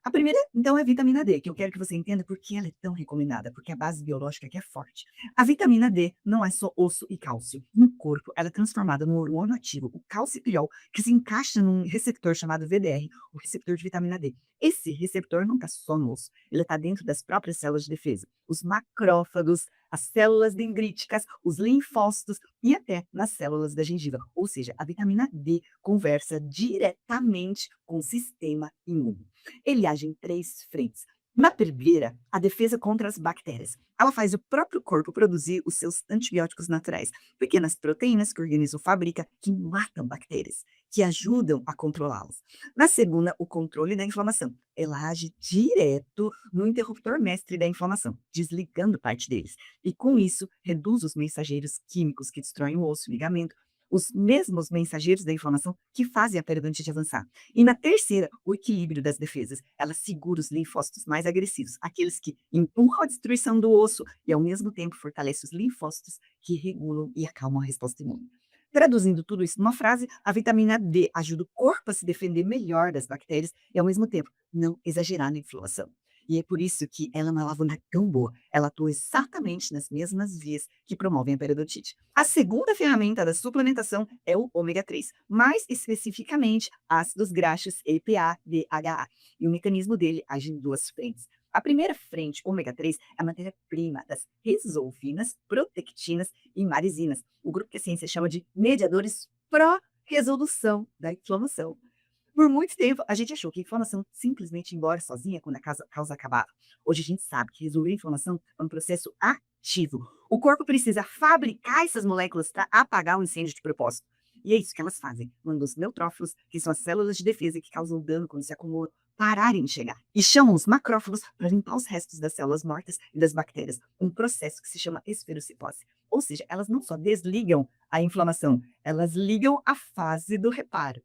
A primeira, então, é a vitamina D, que eu quero que você entenda por que ela é tão recomendada, porque a base biológica aqui é forte. A vitamina D não é só osso e cálcio. No corpo, ela é transformada num hormônio ativo, o calcitriol, que se encaixa num receptor chamado VDR, o receptor de vitamina D. Esse receptor não está só no osso, ele está dentro das próprias células de defesa, os macrófagos, as células dendríticas, os linfócitos e até nas células da gengiva. Ou seja, a vitamina D conversa diretamente com o sistema imune. Ele age em três frentes. Na primeira, a defesa contra as bactérias. Ela faz o próprio corpo produzir os seus antibióticos naturais, pequenas proteínas que o organismo fabrica que matam bactérias, que ajudam a controlá-las. Na segunda, o controle da inflamação. Ela age direto no interruptor mestre da inflamação, desligando parte deles. E com isso, reduz os mensageiros químicos que destroem o osso e o ligamento, os mesmos mensageiros da inflamação que fazem a periodonte avançar. E na terceira, o equilíbrio das defesas. Ela segura os linfócitos mais agressivos, aqueles que empurram a destruição do osso e, ao mesmo tempo, fortalece os linfócitos que regulam e acalmam a resposta imune. Traduzindo tudo isso numa frase, a vitamina D ajuda o corpo a se defender melhor das bactérias e, ao mesmo tempo, não exagerar na inflamação. E é por isso que ela é uma lavanda tão boa. Ela atua exatamente nas mesmas vias que promovem a periodontite. A segunda ferramenta da suplementação é o ômega 3, mais especificamente ácidos graxos EPA, DHA. E o mecanismo dele age em duas frentes. A primeira frente, ômega 3, é a matéria-prima das resolvinas, protectinas e marisinas, o grupo que a ciência chama de mediadores pró-resolução da inflamação. Por muito tempo, a gente achou que a inflamação simplesmente ia embora sozinha quando a causa acabava. Hoje a gente sabe que resolver a inflamação é um processo ativo. O corpo precisa fabricar essas moléculas para apagar o incêndio de propósito. E é isso que elas fazem, quando os neutrófilos, que são as células de defesa que causam dano quando se acumulam, pararem de chegar. E chamam os macrófagos para limpar os restos das células mortas e das bactérias, um processo que se chama esferocitose. Ou seja, elas não só desligam a inflamação, elas ligam a fase do reparo.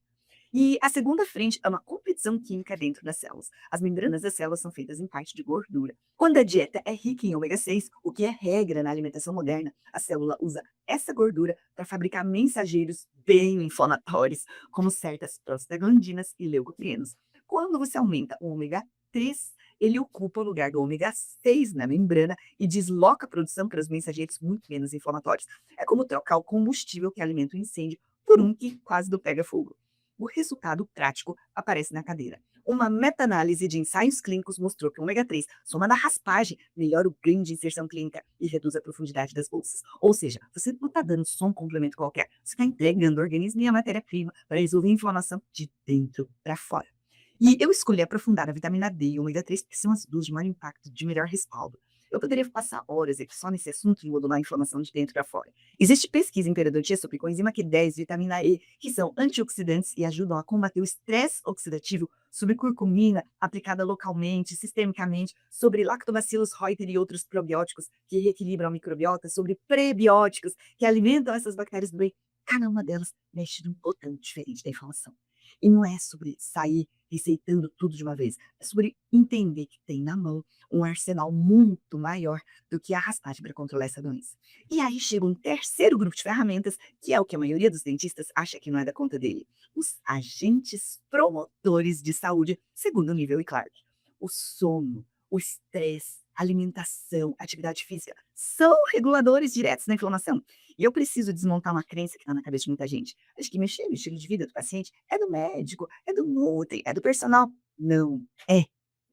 E a segunda frente é uma competição química dentro das células. As membranas das células são feitas em parte de gordura. Quando a dieta é rica em ômega 6, o que é regra na alimentação moderna, a célula usa essa gordura para fabricar mensageiros bem inflamatórios, como certas prostaglandinas e leucotrienos. Quando você aumenta o ômega 3, ele ocupa o lugar do ômega 6 na membrana e desloca a produção para os mensageiros muito menos inflamatórios. É como trocar o combustível que alimenta o incêndio por um que quase não pega fogo. O resultado prático aparece na cadeira. Uma meta-análise de ensaios clínicos mostrou que o ômega 3, somado à raspagem, melhora o ganho de inserção clínica e reduz a profundidade das bolsas. Ou seja, você não está dando só um complemento qualquer, você está entregando o organismo e a matéria-prima para resolver a inflamação de dentro para fora. E eu escolhi aprofundar a vitamina D e o ômega 3 porque são as duas de maior impacto, de melhor respaldo. Eu poderia passar horas aqui só nesse assunto de modular a inflamação de dentro para fora. Existe pesquisa em periodontia sobre coenzima Q10 e vitamina E, que são antioxidantes e ajudam a combater o estresse oxidativo, sobre curcumina aplicada localmente, sistemicamente, sobre lactobacillus reuteri e outros probióticos que reequilibram a microbiota, sobre prebióticos que alimentam essas bactérias do bem. Cada uma delas mexe num botão diferente da inflamação. E não é sobre sair receitando tudo de uma vez, é sobre entender que tem na mão um arsenal muito maior do que a raspagem para controlar essa doença. E aí chega um terceiro grupo de ferramentas, que é o que a maioria dos dentistas acha que não é da conta dele: os agentes promotores de saúde, segundo o nível e Clark. O sono, o estresse, alimentação, atividade física são reguladores diretos da inflamação. E eu preciso desmontar uma crença que está na cabeça de muita gente. Acho que mexer no estilo de vida do paciente é do médico, é do Nutri, é do personal. Não, é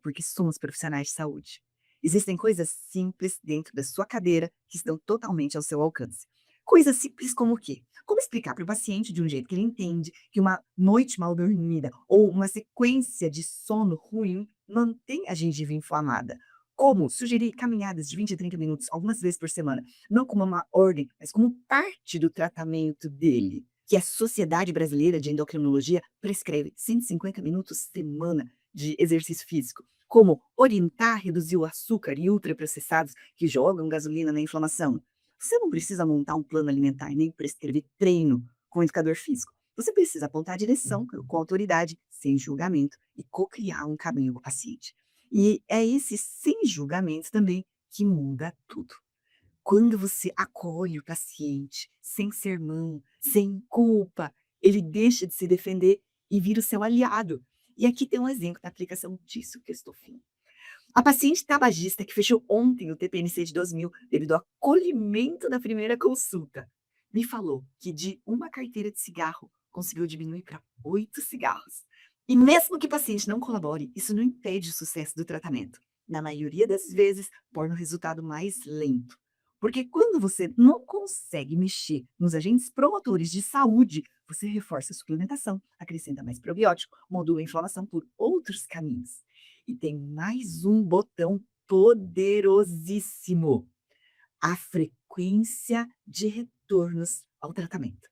porque somos profissionais de saúde. Existem coisas simples dentro da sua cadeira que estão totalmente ao seu alcance. Coisas simples como o quê? Como explicar para o paciente de um jeito que ele entende que uma noite mal dormida ou uma sequência de sono ruim mantém a gengiva inflamada? Como sugerir caminhadas de 20 a 30 minutos algumas vezes por semana, não como uma ordem, mas como parte do tratamento dele, que a Sociedade Brasileira de Endocrinologia prescreve 150 minutos semana de exercício físico. Como orientar a reduzir o açúcar e ultraprocessados que jogam gasolina na inflamação. Você não precisa montar um plano alimentar nem prescrever treino com educador físico. Você precisa apontar a direção com autoridade, sem julgamento, e co-criar um caminho para o paciente. E é esse sem julgamento também que muda tudo. Quando você acolhe o paciente sem sermão, sem culpa, ele deixa de se defender e vira o seu aliado. E aqui tem um exemplo da aplicação disso que eu estou falando. A paciente tabagista que fechou ontem o TPNC de 2000 devido ao acolhimento da primeira consulta, me falou que de uma carteira de cigarro conseguiu diminuir para 8 cigarros. E mesmo que o paciente não colabore, isso não impede o sucesso do tratamento. Na maioria das vezes, torna o resultado mais lento. Porque quando você não consegue mexer nos agentes promotores de saúde, você reforça a suplementação, acrescenta mais probiótico, modula a inflamação por outros caminhos. E tem mais um botão poderosíssimo: a frequência de retornos ao tratamento.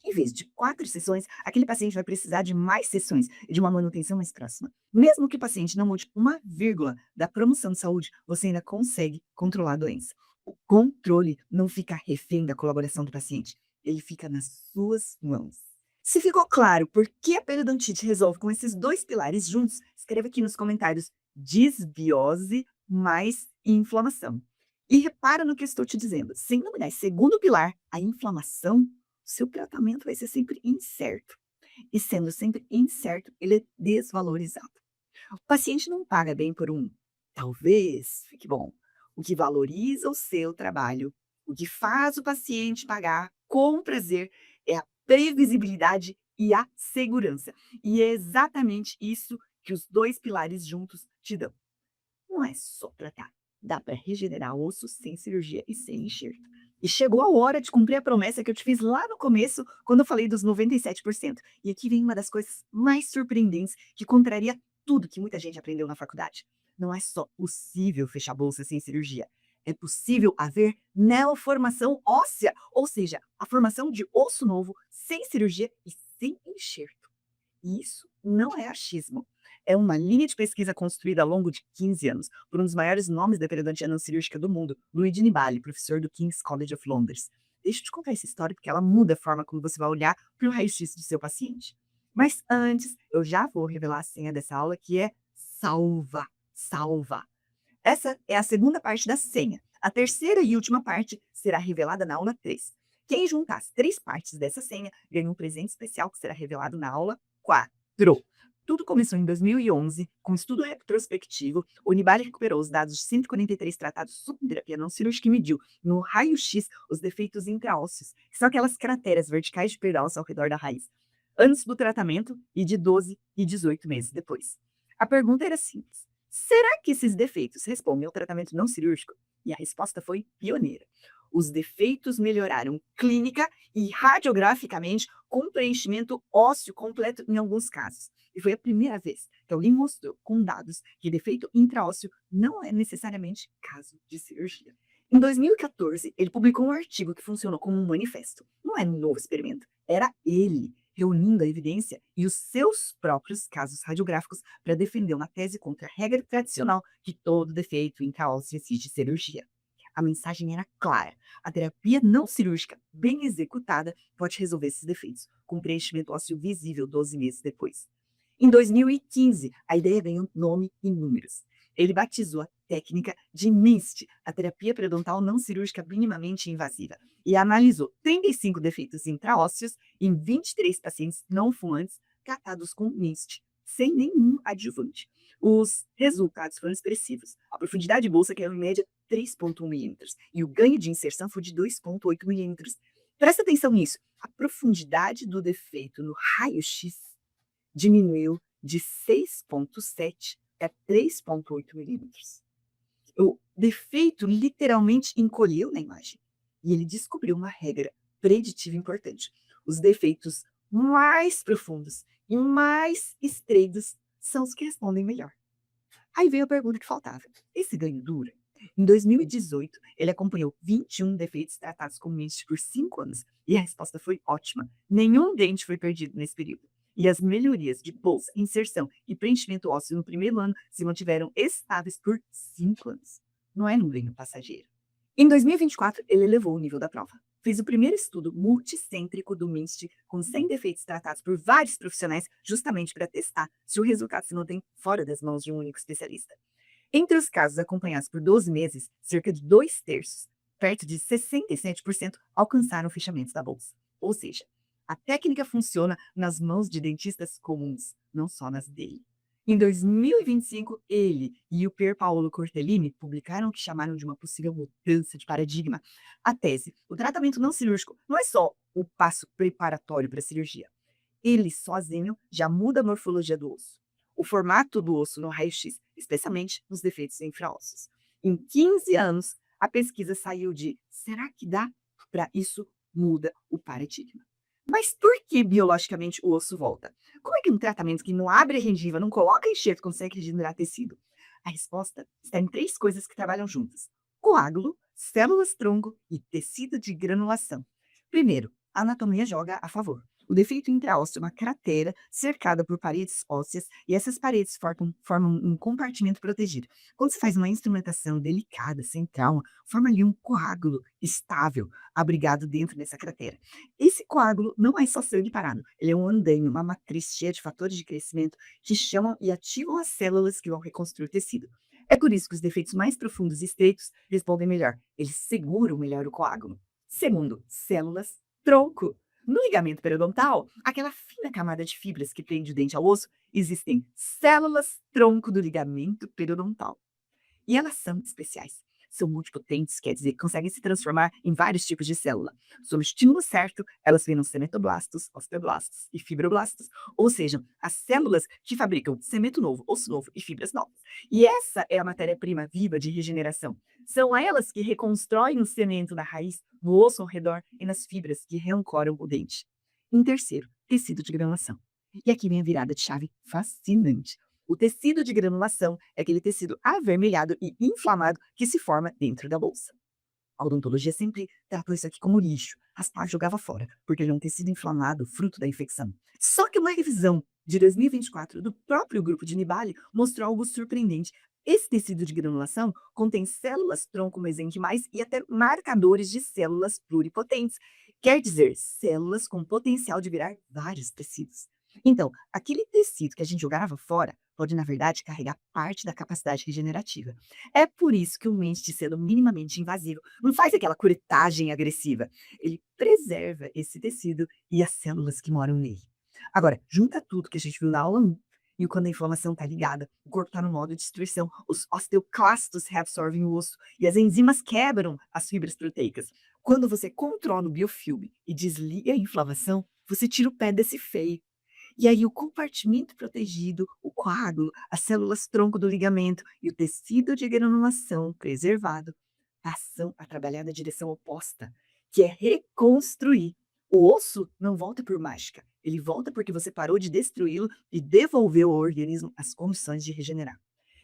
Em vez de 4 sessões, aquele paciente vai precisar de mais sessões e de uma manutenção mais próxima. Mesmo que o paciente não mude uma vírgula da promoção de saúde, você ainda consegue controlar a doença. O controle não fica refém da colaboração do paciente, ele fica nas suas mãos. Se ficou claro por que a periodontite resolve com esses 2 pilares juntos, escreva aqui nos comentários: disbiose mais inflamação. E repara no que eu estou te dizendo, sem dominar esse segundo pilar, a inflamação, seu tratamento vai ser sempre incerto. E sendo sempre incerto, ele é desvalorizado. O paciente não paga bem por um talvez fique bom. O que valoriza o seu trabalho, o que faz o paciente pagar com prazer é a previsibilidade e a segurança. E é exatamente isso que os 2 pilares juntos te dão. Não é só tratar, dá para regenerar osso sem cirurgia e sem enxerto. E chegou a hora de cumprir a promessa que eu te fiz lá no começo, quando eu falei dos 97%. E aqui vem uma das coisas mais surpreendentes que contraria tudo que muita gente aprendeu na faculdade. Não é só possível fechar a bolsa sem cirurgia. É possível haver neoformação óssea, ou seja, a formação de osso novo sem cirurgia e sem enxerto. E isso não é achismo. É uma linha de pesquisa construída ao longo de 15 anos por um dos maiores nomes da periodontia não cirúrgica do mundo, Luigi Nibali, professor do King's College of Londres. Deixa eu te contar essa história porque ela muda a forma como você vai olhar para o raio-x do seu paciente. Mas antes, eu já vou revelar a senha dessa aula, que é salva, salva. Essa é a segunda parte da senha. A terceira e última parte será revelada na aula 3. Quem juntar as 3 partes dessa senha ganha um presente especial que será revelado na aula 4. Tudo começou em 2011, com um estudo retrospectivo. O Nibali recuperou os dados de 143 tratados sobre terapia não cirúrgica e mediu no raio-x os defeitos intraósseos, que são aquelas crateras verticais de peralça ao redor da raiz, antes do tratamento e de 12 e 18 meses depois. A pergunta era simples: será que esses defeitos respondem ao tratamento não cirúrgico? E a resposta foi pioneira. Os defeitos melhoraram clínica e radiograficamente com preenchimento ósseo completo em alguns casos. E foi a primeira vez que alguém mostrou com dados que defeito intraósseo não é necessariamente caso de cirurgia. Em 2014, ele publicou um artigo que funcionou como um manifesto. Não é um novo experimento, era ele reunindo a evidência e os seus próprios casos radiográficos para defender uma tese contra a regra tradicional que todo defeito intraósseo exige cirurgia. A mensagem era clara: a terapia não cirúrgica bem executada pode resolver esses defeitos, com preenchimento ósseo visível 12 meses depois. Em 2015, a ideia ganhou nome e números. Ele batizou a técnica de MINST, a terapia periodontal não cirúrgica minimamente invasiva, e analisou 35 defeitos intraósseos em 23 pacientes não fumantes tratados com MINST, sem nenhum adjuvante. Os resultados foram expressivos. A profundidade de bolsa caiu em média 3,1 milímetros e o ganho de inserção foi de 2,8 milímetros. Presta atenção nisso. A profundidade do defeito no raio-x diminuiu de 6,7 a 3,8 milímetros. O defeito literalmente encolheu na imagem e ele descobriu uma regra preditiva importante: os defeitos mais profundos e mais estreitos são os que respondem melhor. Aí veio a pergunta que faltava: esse ganho dura? Em 2018, ele acompanhou 21 defeitos tratados com MINST por 5 anos e a resposta foi ótima. Nenhum dente foi perdido nesse período. E as melhorias de bolsa, inserção e preenchimento ósseo no primeiro ano se mantiveram estáveis por 5 anos. Não é um ganho passageiro. Em 2024, ele elevou o nível da prova. Fez o primeiro estudo multicêntrico do MINST com 100 defeitos tratados por vários profissionais, justamente para testar se o resultado se mantém fora das mãos de um único especialista. Entre os casos acompanhados por 12 meses, cerca de 2/3, perto de 67%, alcançaram o fechamento da bolsa. Ou seja, a técnica funciona nas mãos de dentistas comuns, não só nas dele. Em 2025, ele e o Pier Paolo Cortellini publicaram o que chamaram de uma possível mudança de paradigma. A tese, o tratamento não cirúrgico não é só o passo preparatório para a cirurgia. Ele sozinho já muda a morfologia do osso, o formato do osso no raio-x, especialmente nos defeitos infraossos. Em 15 anos, a pesquisa saiu de será que dá? Para isso muda o paradigma. Mas por que biologicamente o osso volta? Como é que um tratamento que não abre a gengiva, não coloca enxerto, consegue regenerar tecido? A resposta está em 3 coisas que trabalham juntas: coágulo, células-tronco e tecido de granulação. Primeiro, a anatomia joga a favor. O defeito intraósseo é uma cratera cercada por paredes ósseas e essas paredes formam um compartimento protegido. Quando se faz uma instrumentação delicada, sem trauma, forma ali um coágulo estável, abrigado dentro dessa cratera. Esse coágulo não é só sangue parado, ele é um andaime, uma matriz cheia de fatores de crescimento que chamam e ativam as células que vão reconstruir o tecido. É por isso que os defeitos mais profundos e estreitos respondem melhor, eles seguram melhor o coágulo. Segundo, células tronco. No ligamento periodontal, aquela fina camada de fibras que prende o dente ao osso, existem células tronco do ligamento periodontal. E elas são especiais. São multipotentes, quer dizer, conseguem se transformar em vários tipos de célula. Sob o estímulo certo, elas viram cementoblastos, osteoblastos e fibroblastos, ou seja, as células que fabricam cemento novo, osso novo e fibras novas. E essa é a matéria-prima viva de regeneração. São elas que reconstroem o cemento na raiz, no osso ao redor e nas fibras que reancoram o dente. Em terceiro, tecido de granulação. E aqui vem a virada de chave fascinante. O tecido de granulação é aquele tecido avermelhado e inflamado que se forma dentro da bolsa. A odontologia sempre tratou isso aqui como lixo, raspava e jogava fora, porque ele é um tecido inflamado, fruto da infecção. Só que uma revisão de 2024 do próprio grupo de Nibali mostrou algo surpreendente. Esse tecido de granulação contém células-tronco mesenquimais e até marcadores de células pluripotentes, quer dizer, células com potencial de virar vários tecidos. Então, aquele tecido que a gente jogava fora pode, na verdade, carregar parte da capacidade regenerativa. É por isso que o mente de selo minimamente invasivo não faz aquela curetagem agressiva. Ele preserva esse tecido e as células que moram nele. Agora, junta tudo que a gente viu na aula 1 e quando a inflamação está ligada, o corpo está no modo de destruição, os osteoclastos reabsorvem o osso e as enzimas quebram as fibras proteicas. Quando você controla o biofilme e desliga a inflamação, você tira o pé desse feio. E aí o compartimento protegido, o coágulo, as células tronco do ligamento e o tecido de granulação preservado passam a trabalhar na direção oposta, que é reconstruir. O osso não volta por mágica, ele volta porque você parou de destruí-lo e devolveu ao organismo as condições de regenerar.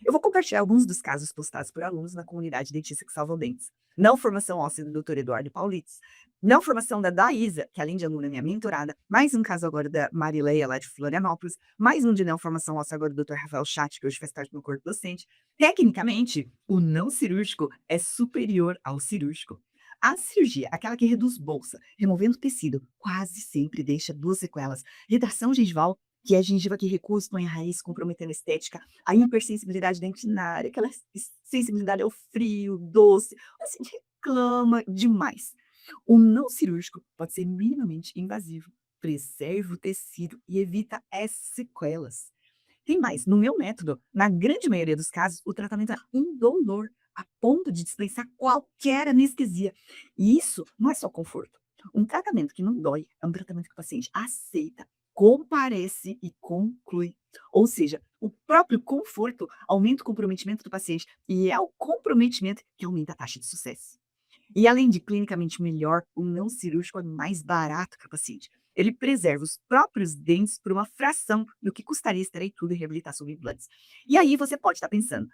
Eu vou compartilhar alguns dos casos postados por alunos na comunidade Dentista que Salvam Dentes. Não formação óssea do Dr. Eduardo Paulites, não formação da Daísa, que além de aluna é minha mentorada, mais um caso agora da Marileia, lá de Florianópolis, mais um de não formação óssea agora do Dr. Rafael Chat, que hoje faz parte do meu corpo docente. Tecnicamente, o não cirúrgico é superior ao cirúrgico. A cirurgia, aquela que reduz bolsa, removendo tecido, quase sempre deixa 2 sequelas. Retração gengival, que é a gengiva que recua, expõe a raiz, comprometendo a estética, a hipersensibilidade dentinária, aquela sensibilidade ao frio, doce, assim, reclama demais. O não cirúrgico pode ser minimamente invasivo, preserva o tecido e evita as sequelas. Tem mais, no meu método, na grande maioria dos casos, o tratamento é indolor, a ponto de dispensar qualquer anestesia. E isso não é só conforto. Um tratamento que não dói é um tratamento que o paciente aceita, comparece e conclui. Ou seja, o próprio conforto aumenta o comprometimento do paciente e é o comprometimento que aumenta a taxa de sucesso. E além de clinicamente melhor, o não cirúrgico é mais barato para o paciente. Ele preserva os próprios dentes por uma fração do que custaria extrair tudo e reabilitar sob implantes. E aí você pode estar pensando,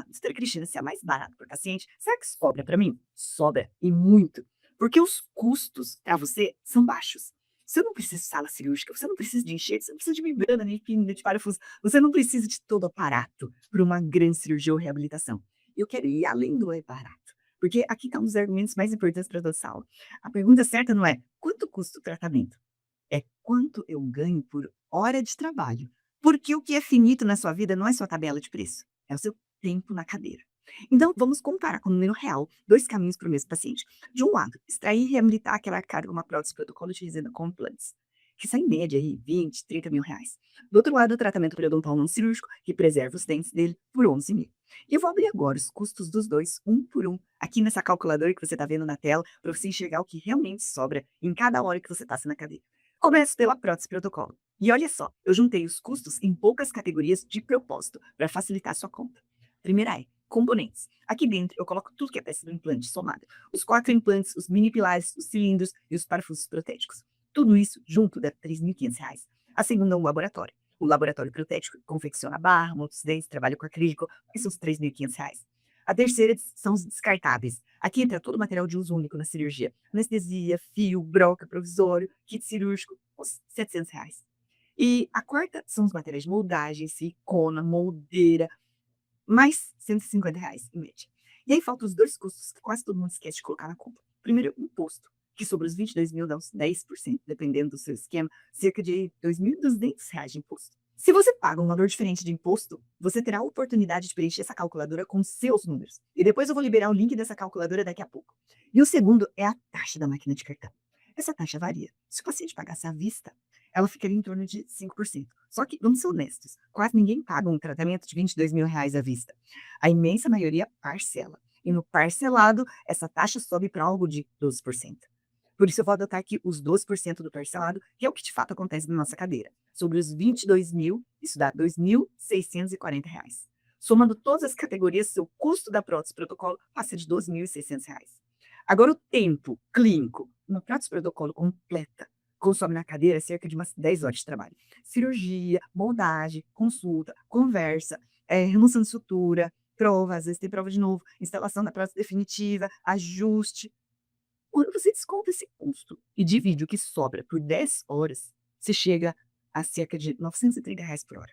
doutora Cristina, se é mais barato para o paciente, será que sobra para mim? Sobra, e muito. Porque os custos para você são baixos. Você não precisa de sala cirúrgica, você não precisa de enxerto, você não precisa de membrana, nem pino, de parafuso. Você não precisa de todo o aparato para uma grande cirurgia ou reabilitação. Eu quero ir além do é barato. Porque aqui está um dos argumentos mais importantes para toda aula. A pergunta certa não é quanto custa o tratamento, é quanto eu ganho por hora de trabalho. Porque o que é finito na sua vida não é sua tabela de preço, é o seu tempo na cadeira. Então, vamos comparar com o número real, dois caminhos para o mesmo paciente. De um lado, extrair e reabilitar aquela carga, uma prótese protocolo de resina com implantes, que sai em média aí 20, 30 mil reais. Do outro lado, o tratamento periodontal não cirúrgico, que preserva os dentes dele por 11 mil. E eu vou abrir agora os custos dos dois, um por um, aqui nessa calculadora que você está vendo na tela, para você enxergar o que realmente sobra em cada hora que você está na cadeira. Começo pela prótese protocolo. E olha só, eu juntei os custos em poucas categorias de propósito, para facilitar a sua conta. Primeira é componentes. Aqui dentro eu coloco tudo que é peça do implante somada. Os 4 implantes, os mini pilares, os cilindros e os parafusos protéticos. Tudo isso junto dá R$ 3.500. A segunda é o laboratório. O laboratório protético confecciona a barra, monta os dentes, trabalha com acrílico, que são os R$ 3.500. A terceira são os descartáveis. Aqui entra todo o material de uso único na cirurgia. Anestesia, fio, broca, provisório, kit cirúrgico, uns R$ 700. E a quarta são os materiais de moldagem, silicona, moldeira, mais R$ 150 em média. E aí faltam os dois custos que quase todo mundo esquece de colocar na conta. Primeiro, o imposto, que sobre os 22 mil dá uns 10%, dependendo do seu esquema, cerca de R$ 2.200 de imposto. Se você paga um valor diferente de imposto, você terá a oportunidade de preencher essa calculadora com seus números. E depois eu vou liberar o link dessa calculadora daqui a pouco. E o segundo é a taxa da máquina de cartão. Essa taxa varia. Se o paciente pagasse à vista, ela ficaria em torno de 5%. Só que, vamos ser honestos, quase ninguém paga um tratamento de R$ 22 mil à vista. A imensa maioria parcela. E no parcelado, essa taxa sobe para algo de 12%. Por isso eu vou adotar aqui os 12% do parcelado, que é o que de fato acontece na nossa cadeira. Sobre os 22 mil, isso dá R$ 2.640. Somando todas as categorias, seu custo da prótese protocolo passa de R$ 12.600. Agora o tempo clínico, uma prótese protocolo completa, consome na cadeira cerca de umas 10 horas de trabalho. Cirurgia, moldagem, consulta, conversa, remoção de sutura, prova, às vezes tem prova de novo, instalação da prótese definitiva, ajuste. Quando você desconta esse custo e divide o que sobra por 10 horas, você chega a cerca de R$ 930 por hora.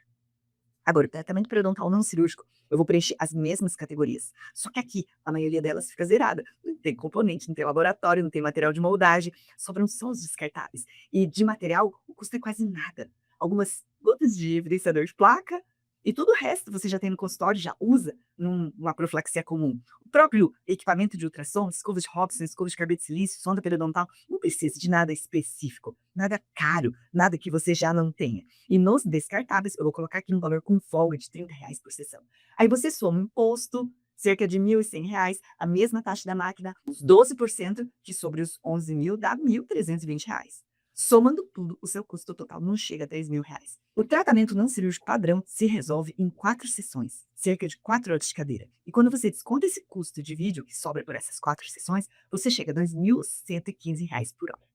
Agora, o tratamento periodontal não cirúrgico, eu vou preencher as mesmas categorias. Só que aqui, a maioria delas fica zerada. Não tem componente, não tem laboratório, não tem material de moldagem, sobram só os descartáveis. E de material, o custo é quase nada. Algumas gotas de evidenciador de placa e tudo o resto você já tem no consultório, já usa numa profilaxia comum. O próprio equipamento de ultrassom, escova de Robson, escova de carbono de silício, sonda periodontal, não precisa de nada específico, nada caro, nada que você já não tenha. E nos descartáveis, eu vou colocar aqui um valor com folga de R$ 30 por sessão. Aí você soma o imposto, cerca de R$ 1.100, a mesma taxa da máquina, os 12%, que sobre os 11 mil dá R$ 1.320. Somando tudo, o seu custo total não chega a R$ 3 mil. O tratamento não cirúrgico padrão se resolve em 4 sessões, cerca de 4 horas de cadeira. E quando você desconta esse custo de vídeo que sobra por essas 4 sessões, você chega a R$ 2.115 por hora.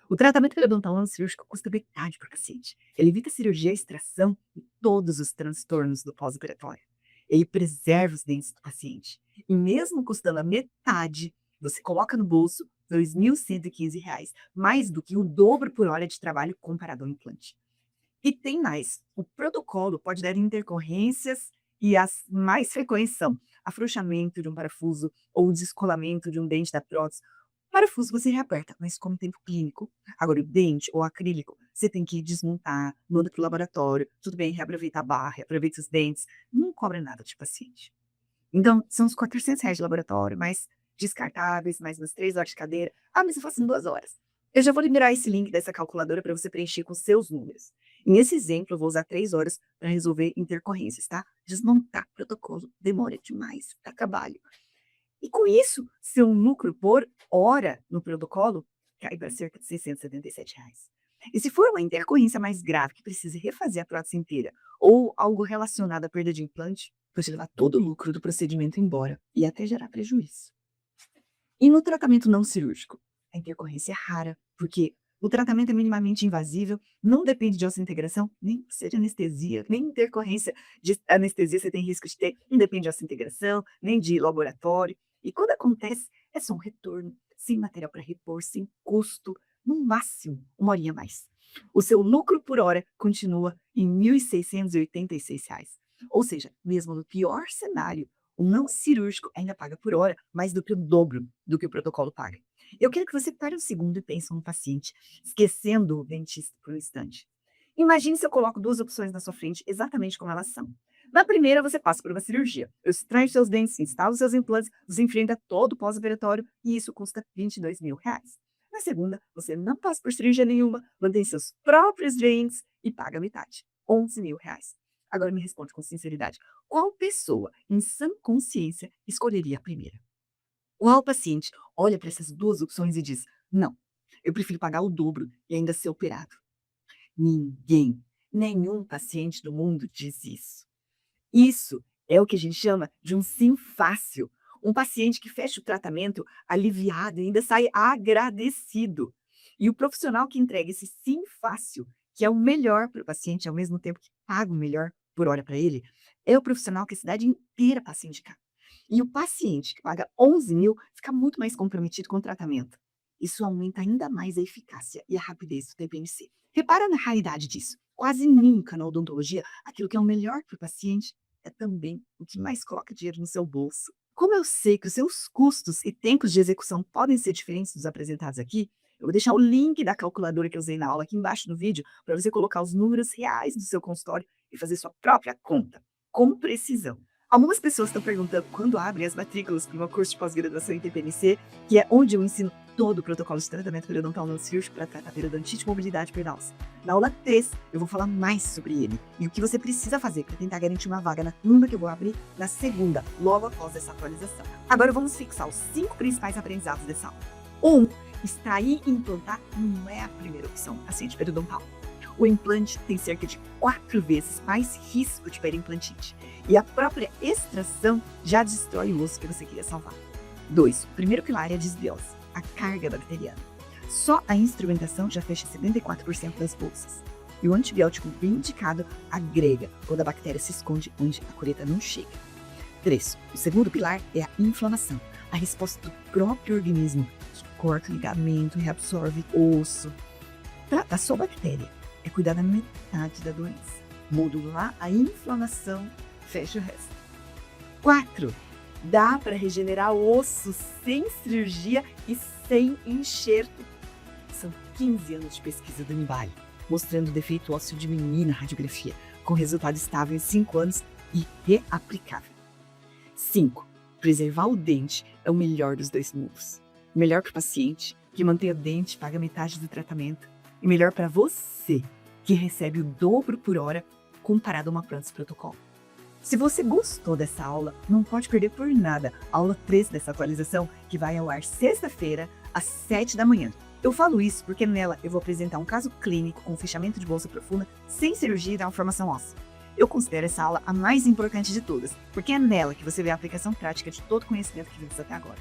O tratamento periodontal não cirúrgico custa metade para o paciente. Ele evita a cirurgia, a extração e todos os transtornos do pós-operatório. Ele preserva os dentes do paciente. E mesmo custando a metade, você coloca no bolso R$ 2.115, mais do que o dobro por hora de trabalho comparado ao implante. E tem mais, o protocolo pode dar intercorrências e as mais frequentes são afrouxamento de um parafuso ou descolamento de um dente da prótese. O parafuso você reaperta, mas como tempo clínico. Agora, o dente ou acrílico, você tem que desmontar, manda para o laboratório, tudo bem, reaproveita a barra, reaproveita os dentes, não cobra nada de paciente. Então, são os R$ 400 de laboratório, mais descartáveis, mais umas 3 horas de cadeira. Ah, mas eu faço em 2 horas. Eu já vou liberar esse link dessa calculadora para você preencher com seus números. E nesse exemplo, eu vou usar 3 horas para resolver intercorrências, tá? Desmontar protocolo demora demais, dá trabalho. E com isso, seu lucro por hora no protocolo cai para cerca de R$ 677. E se for uma intercorrência mais grave, que precise refazer a prótese inteira, ou algo relacionado à perda de implante, pode levar todo o lucro do procedimento embora e até gerar prejuízo. E no tratamento não cirúrgico? A intercorrência é rara, porque o tratamento é minimamente invasível, não depende de osseointegração, nem de anestesia, nem intercorrência de anestesia você tem risco de ter, não depende de osseointegração, nem de laboratório. E quando acontece, é só um retorno, sem material para repor, sem custo, no máximo 1 horinha a mais. O seu lucro por hora continua em R$ 1.686. Ou seja, mesmo no pior cenário, o não cirúrgico ainda paga por hora mais do que o dobro do que o protocolo paga. Eu quero que você pare um segundo e pense no paciente, esquecendo o dentista por um instante. Imagine se eu coloco 2 opções na sua frente, exatamente como elas são. Na primeira, você passa por uma cirurgia. Extrai seus dentes, instala os seus implantes, você enfrenta todo o pós-operatório e isso custa R$ 22.000. Na segunda, você não passa por cirurgia nenhuma, mantém seus próprios dentes e paga metade, R$ 11.000. Agora me responde com sinceridade, qual pessoa em sã consciência escolheria a primeira? Qual paciente olha para essas duas opções e diz, não, eu prefiro pagar o dobro e ainda ser operado? Ninguém, nenhum paciente do mundo diz isso. Isso é o que a gente chama de um sim fácil. Um paciente que fecha o tratamento aliviado e ainda sai agradecido. E o profissional que entrega esse sim fácil, que é o melhor para o paciente, ao mesmo tempo que paga o melhor por hora para ele, é o profissional que a cidade inteira passa a indicar. E o paciente que paga 11.000 fica muito mais comprometido com o tratamento. Isso aumenta ainda mais a eficácia e a rapidez do TPMC. Repara na raridade disso. Quase nunca na odontologia, aquilo que é o melhor para o paciente é também o que mais coloca dinheiro no seu bolso. Como eu sei que os seus custos e tempos de execução podem ser diferentes dos apresentados aqui, eu vou deixar o link da calculadora que eu usei na aula aqui embaixo no vídeo para você colocar os números reais do seu consultório e fazer sua própria conta, com precisão. Algumas pessoas estão perguntando quando abrem as matrículas para o meu curso de pós-graduação em TPMC, que é onde eu ensino todo o protocolo de tratamento periodontal não cirúrgico para tratar periodontite e mobilidade periodontal. Na aula 3, eu vou falar mais sobre ele e o que você precisa fazer para tentar garantir uma vaga na turma que eu vou abrir na segunda, logo após essa atualização. Agora vamos fixar os 5 principais aprendizados dessa aula. 1. Extrair e implantar não é a primeira opção para paciente periodontal. O implante tem cerca de 4 vezes mais risco de periimplantite e a própria extração já destrói o osso que você queria salvar. 2. O primeiro pilar é a desbiose, a carga bacteriana. Só a instrumentação já fecha 74% das bolsas. E o antibiótico bem indicado agrega quando a bactéria se esconde onde a cureta não chega. 3. O segundo pilar é a inflamação, a resposta do próprio organismo que corta o ligamento, reabsorve o osso. Tratar só a bactéria é cuidar da metade da doença. Modular a inflamação, fecha o resto. 4. Dá para regenerar osso sem cirurgia e sem enxerto. São 15 anos de pesquisa da Unibali, mostrando o defeito ósseo diminuir na radiografia, com resultado estável em 5 anos e reaplicável. 5. Preservar o dente é o melhor dos dois mundos. Melhor para o paciente, que mantém o dente, paga metade do tratamento, e melhor para você, que recebe o dobro por hora comparado a uma Prance Protocol. Se você gostou dessa aula, não pode perder por nada a aula 3 dessa atualização, que vai ao ar sexta-feira, às 7 da manhã. Eu falo isso porque nela eu vou apresentar um caso clínico com fechamento de bolsa profunda, sem cirurgia e malformação óssea. Eu considero essa aula a mais importante de todas, porque é nela que você vê a aplicação prática de todo o conhecimento que vimos até agora.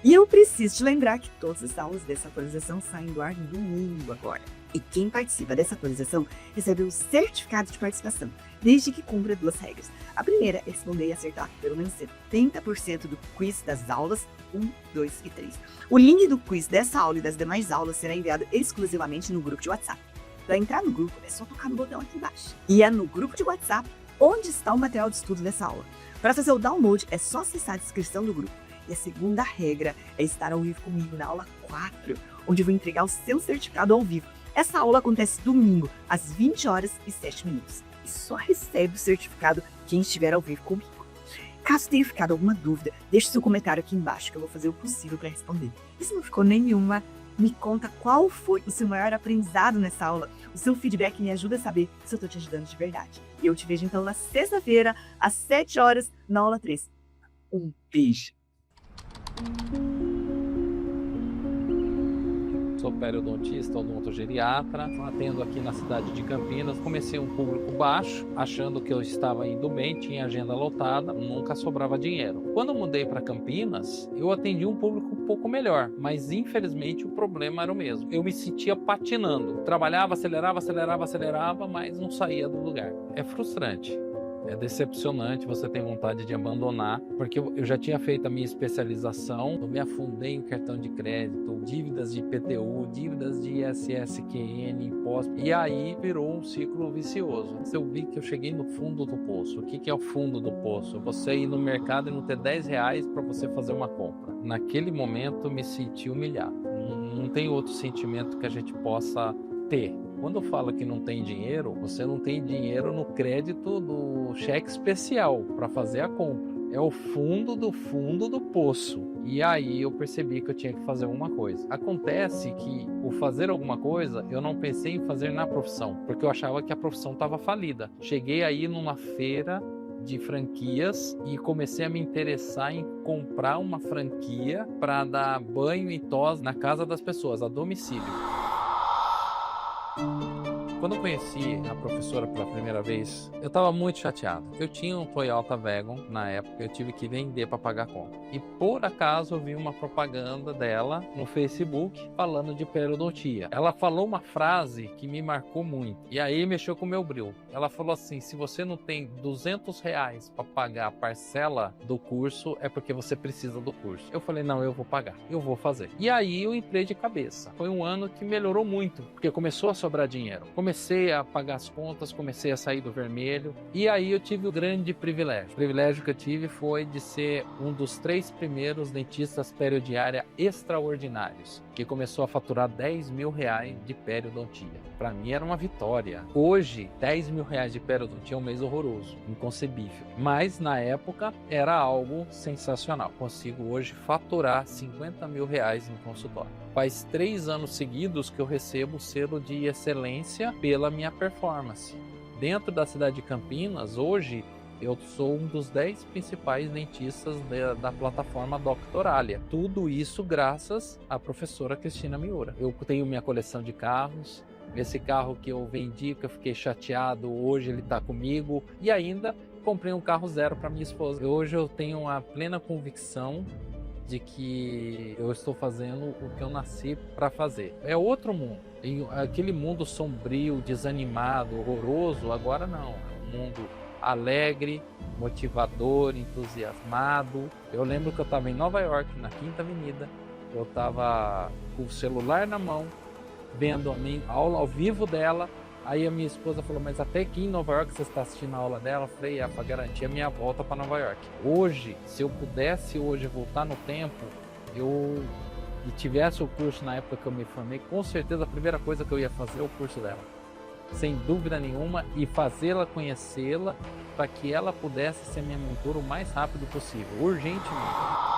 E eu preciso te lembrar que todas as aulas dessa atualização saem do ar no domingo agora. E quem participa dessa atualização recebe um certificado de participação, desde que cumpra 2 regras. A primeira é responder e acertar pelo menos 70% do quiz das aulas 1, 2 e 3. O link do quiz dessa aula e das demais aulas será enviado exclusivamente no grupo de WhatsApp. Para entrar no grupo é só tocar no botão aqui embaixo. E é no grupo de WhatsApp onde está o material de estudo dessa aula. Para fazer o download é só acessar a descrição do grupo. E a segunda regra é estar ao vivo comigo na aula 4, onde eu vou entregar o seu certificado ao vivo. Essa aula acontece domingo, às 20 horas e 7 minutos. E só recebe o certificado quem estiver ao vivo comigo. Caso tenha ficado alguma dúvida, deixe seu comentário aqui embaixo que eu vou fazer o possível para responder. E se não ficou nenhuma, me conta qual foi o seu maior aprendizado nessa aula. O seu feedback me ajuda a saber se eu estou te ajudando de verdade. E eu te vejo então na sexta-feira, às 7 horas, na aula 3. Um beijo! Sou periodontista, odontogeriatra, atendo aqui na cidade de Campinas. Comecei um público baixo, achando que eu estava indo bem, tinha agenda lotada, nunca sobrava dinheiro. Quando eu mudei para Campinas, eu atendi um público um pouco melhor, mas infelizmente o problema era o mesmo. Eu me sentia patinando, trabalhava, acelerava, mas não saía do lugar. É frustrante. É decepcionante, você tem vontade de abandonar, porque eu já tinha feito a minha especialização, eu me afundei em cartão de crédito, dívidas de IPTU, dívidas de ISSQN, impostos, e aí virou um ciclo vicioso. Eu vi que eu cheguei no fundo do poço. O que é o fundo do poço? Você ir no mercado e não ter R$10 para você fazer uma compra. Naquele momento eu me senti humilhado. Não tem outro sentimento que a gente possa ter. Quando eu falo que não tem dinheiro, você não tem dinheiro no crédito do cheque especial para fazer a compra. É o fundo do poço. E aí eu percebi que eu tinha que fazer alguma coisa. Acontece que o fazer alguma coisa, eu não pensei em fazer na profissão, porque eu achava que a profissão estava falida. Cheguei aí numa feira de franquias e comecei a me interessar em comprar uma franquia para dar banho e tosse na casa das pessoas, a domicílio. Quando eu conheci a professora pela primeira vez, eu estava muito chateado. Eu tinha um Toyota Wagon na época, eu tive que vender para pagar a conta. E por acaso eu vi uma propaganda dela no Facebook falando de periodontia. Ela falou uma frase que me marcou muito e aí mexeu com o meu brilho. Ela falou assim: se você não tem R$200 para pagar a parcela do curso, é porque você precisa do curso. Eu falei: não, eu vou pagar, eu vou fazer. E aí eu entrei de cabeça. Foi um ano que melhorou muito, porque começou a sobrar dinheiro. Comecei a pagar as contas, comecei a sair do vermelho. E aí eu tive o grande privilégio. O privilégio que eu tive foi de ser um dos 3 primeiros dentistas periodiária extraordinários, que começou a faturar R$10 mil de periodontia. Para mim era uma vitória. Hoje, R$10 mil de periodontia é um mês horroroso, inconcebível. Mas na época era algo sensacional. Consigo hoje faturar R$50 mil no consultório. Faz 3 anos seguidos que eu recebo o selo de excelência pela minha performance. Dentro da cidade de Campinas, hoje, eu sou um dos 10 principais dentistas da plataforma Doctoralia. Tudo isso graças à professora Cristina Miura. Eu tenho minha coleção de carros. Esse carro que eu vendi, que eu fiquei chateado, hoje ele está comigo. E ainda comprei um carro zero para minha esposa. Hoje eu tenho a plena convicção de que eu estou fazendo o que eu nasci para fazer. É outro mundo. E aquele mundo sombrio, desanimado, horroroso, agora não. É um mundo alegre, motivador, entusiasmado. Eu lembro que eu estava em Nova York, na Quinta Avenida. Eu estava com o celular na mão, vendo a minha aula ao vivo dela. Aí a minha esposa falou: mas até aqui em Nova York você está assistindo a aula dela? Eu falei: é, para garantir a minha volta para Nova York. Hoje, se eu pudesse hoje voltar no tempo, e tivesse o curso na época que eu me formei, com certeza a primeira coisa que eu ia fazer é o curso dela. Sem dúvida nenhuma, e fazê-la conhecê-la para que ela pudesse ser minha mentora o mais rápido possível, urgentemente.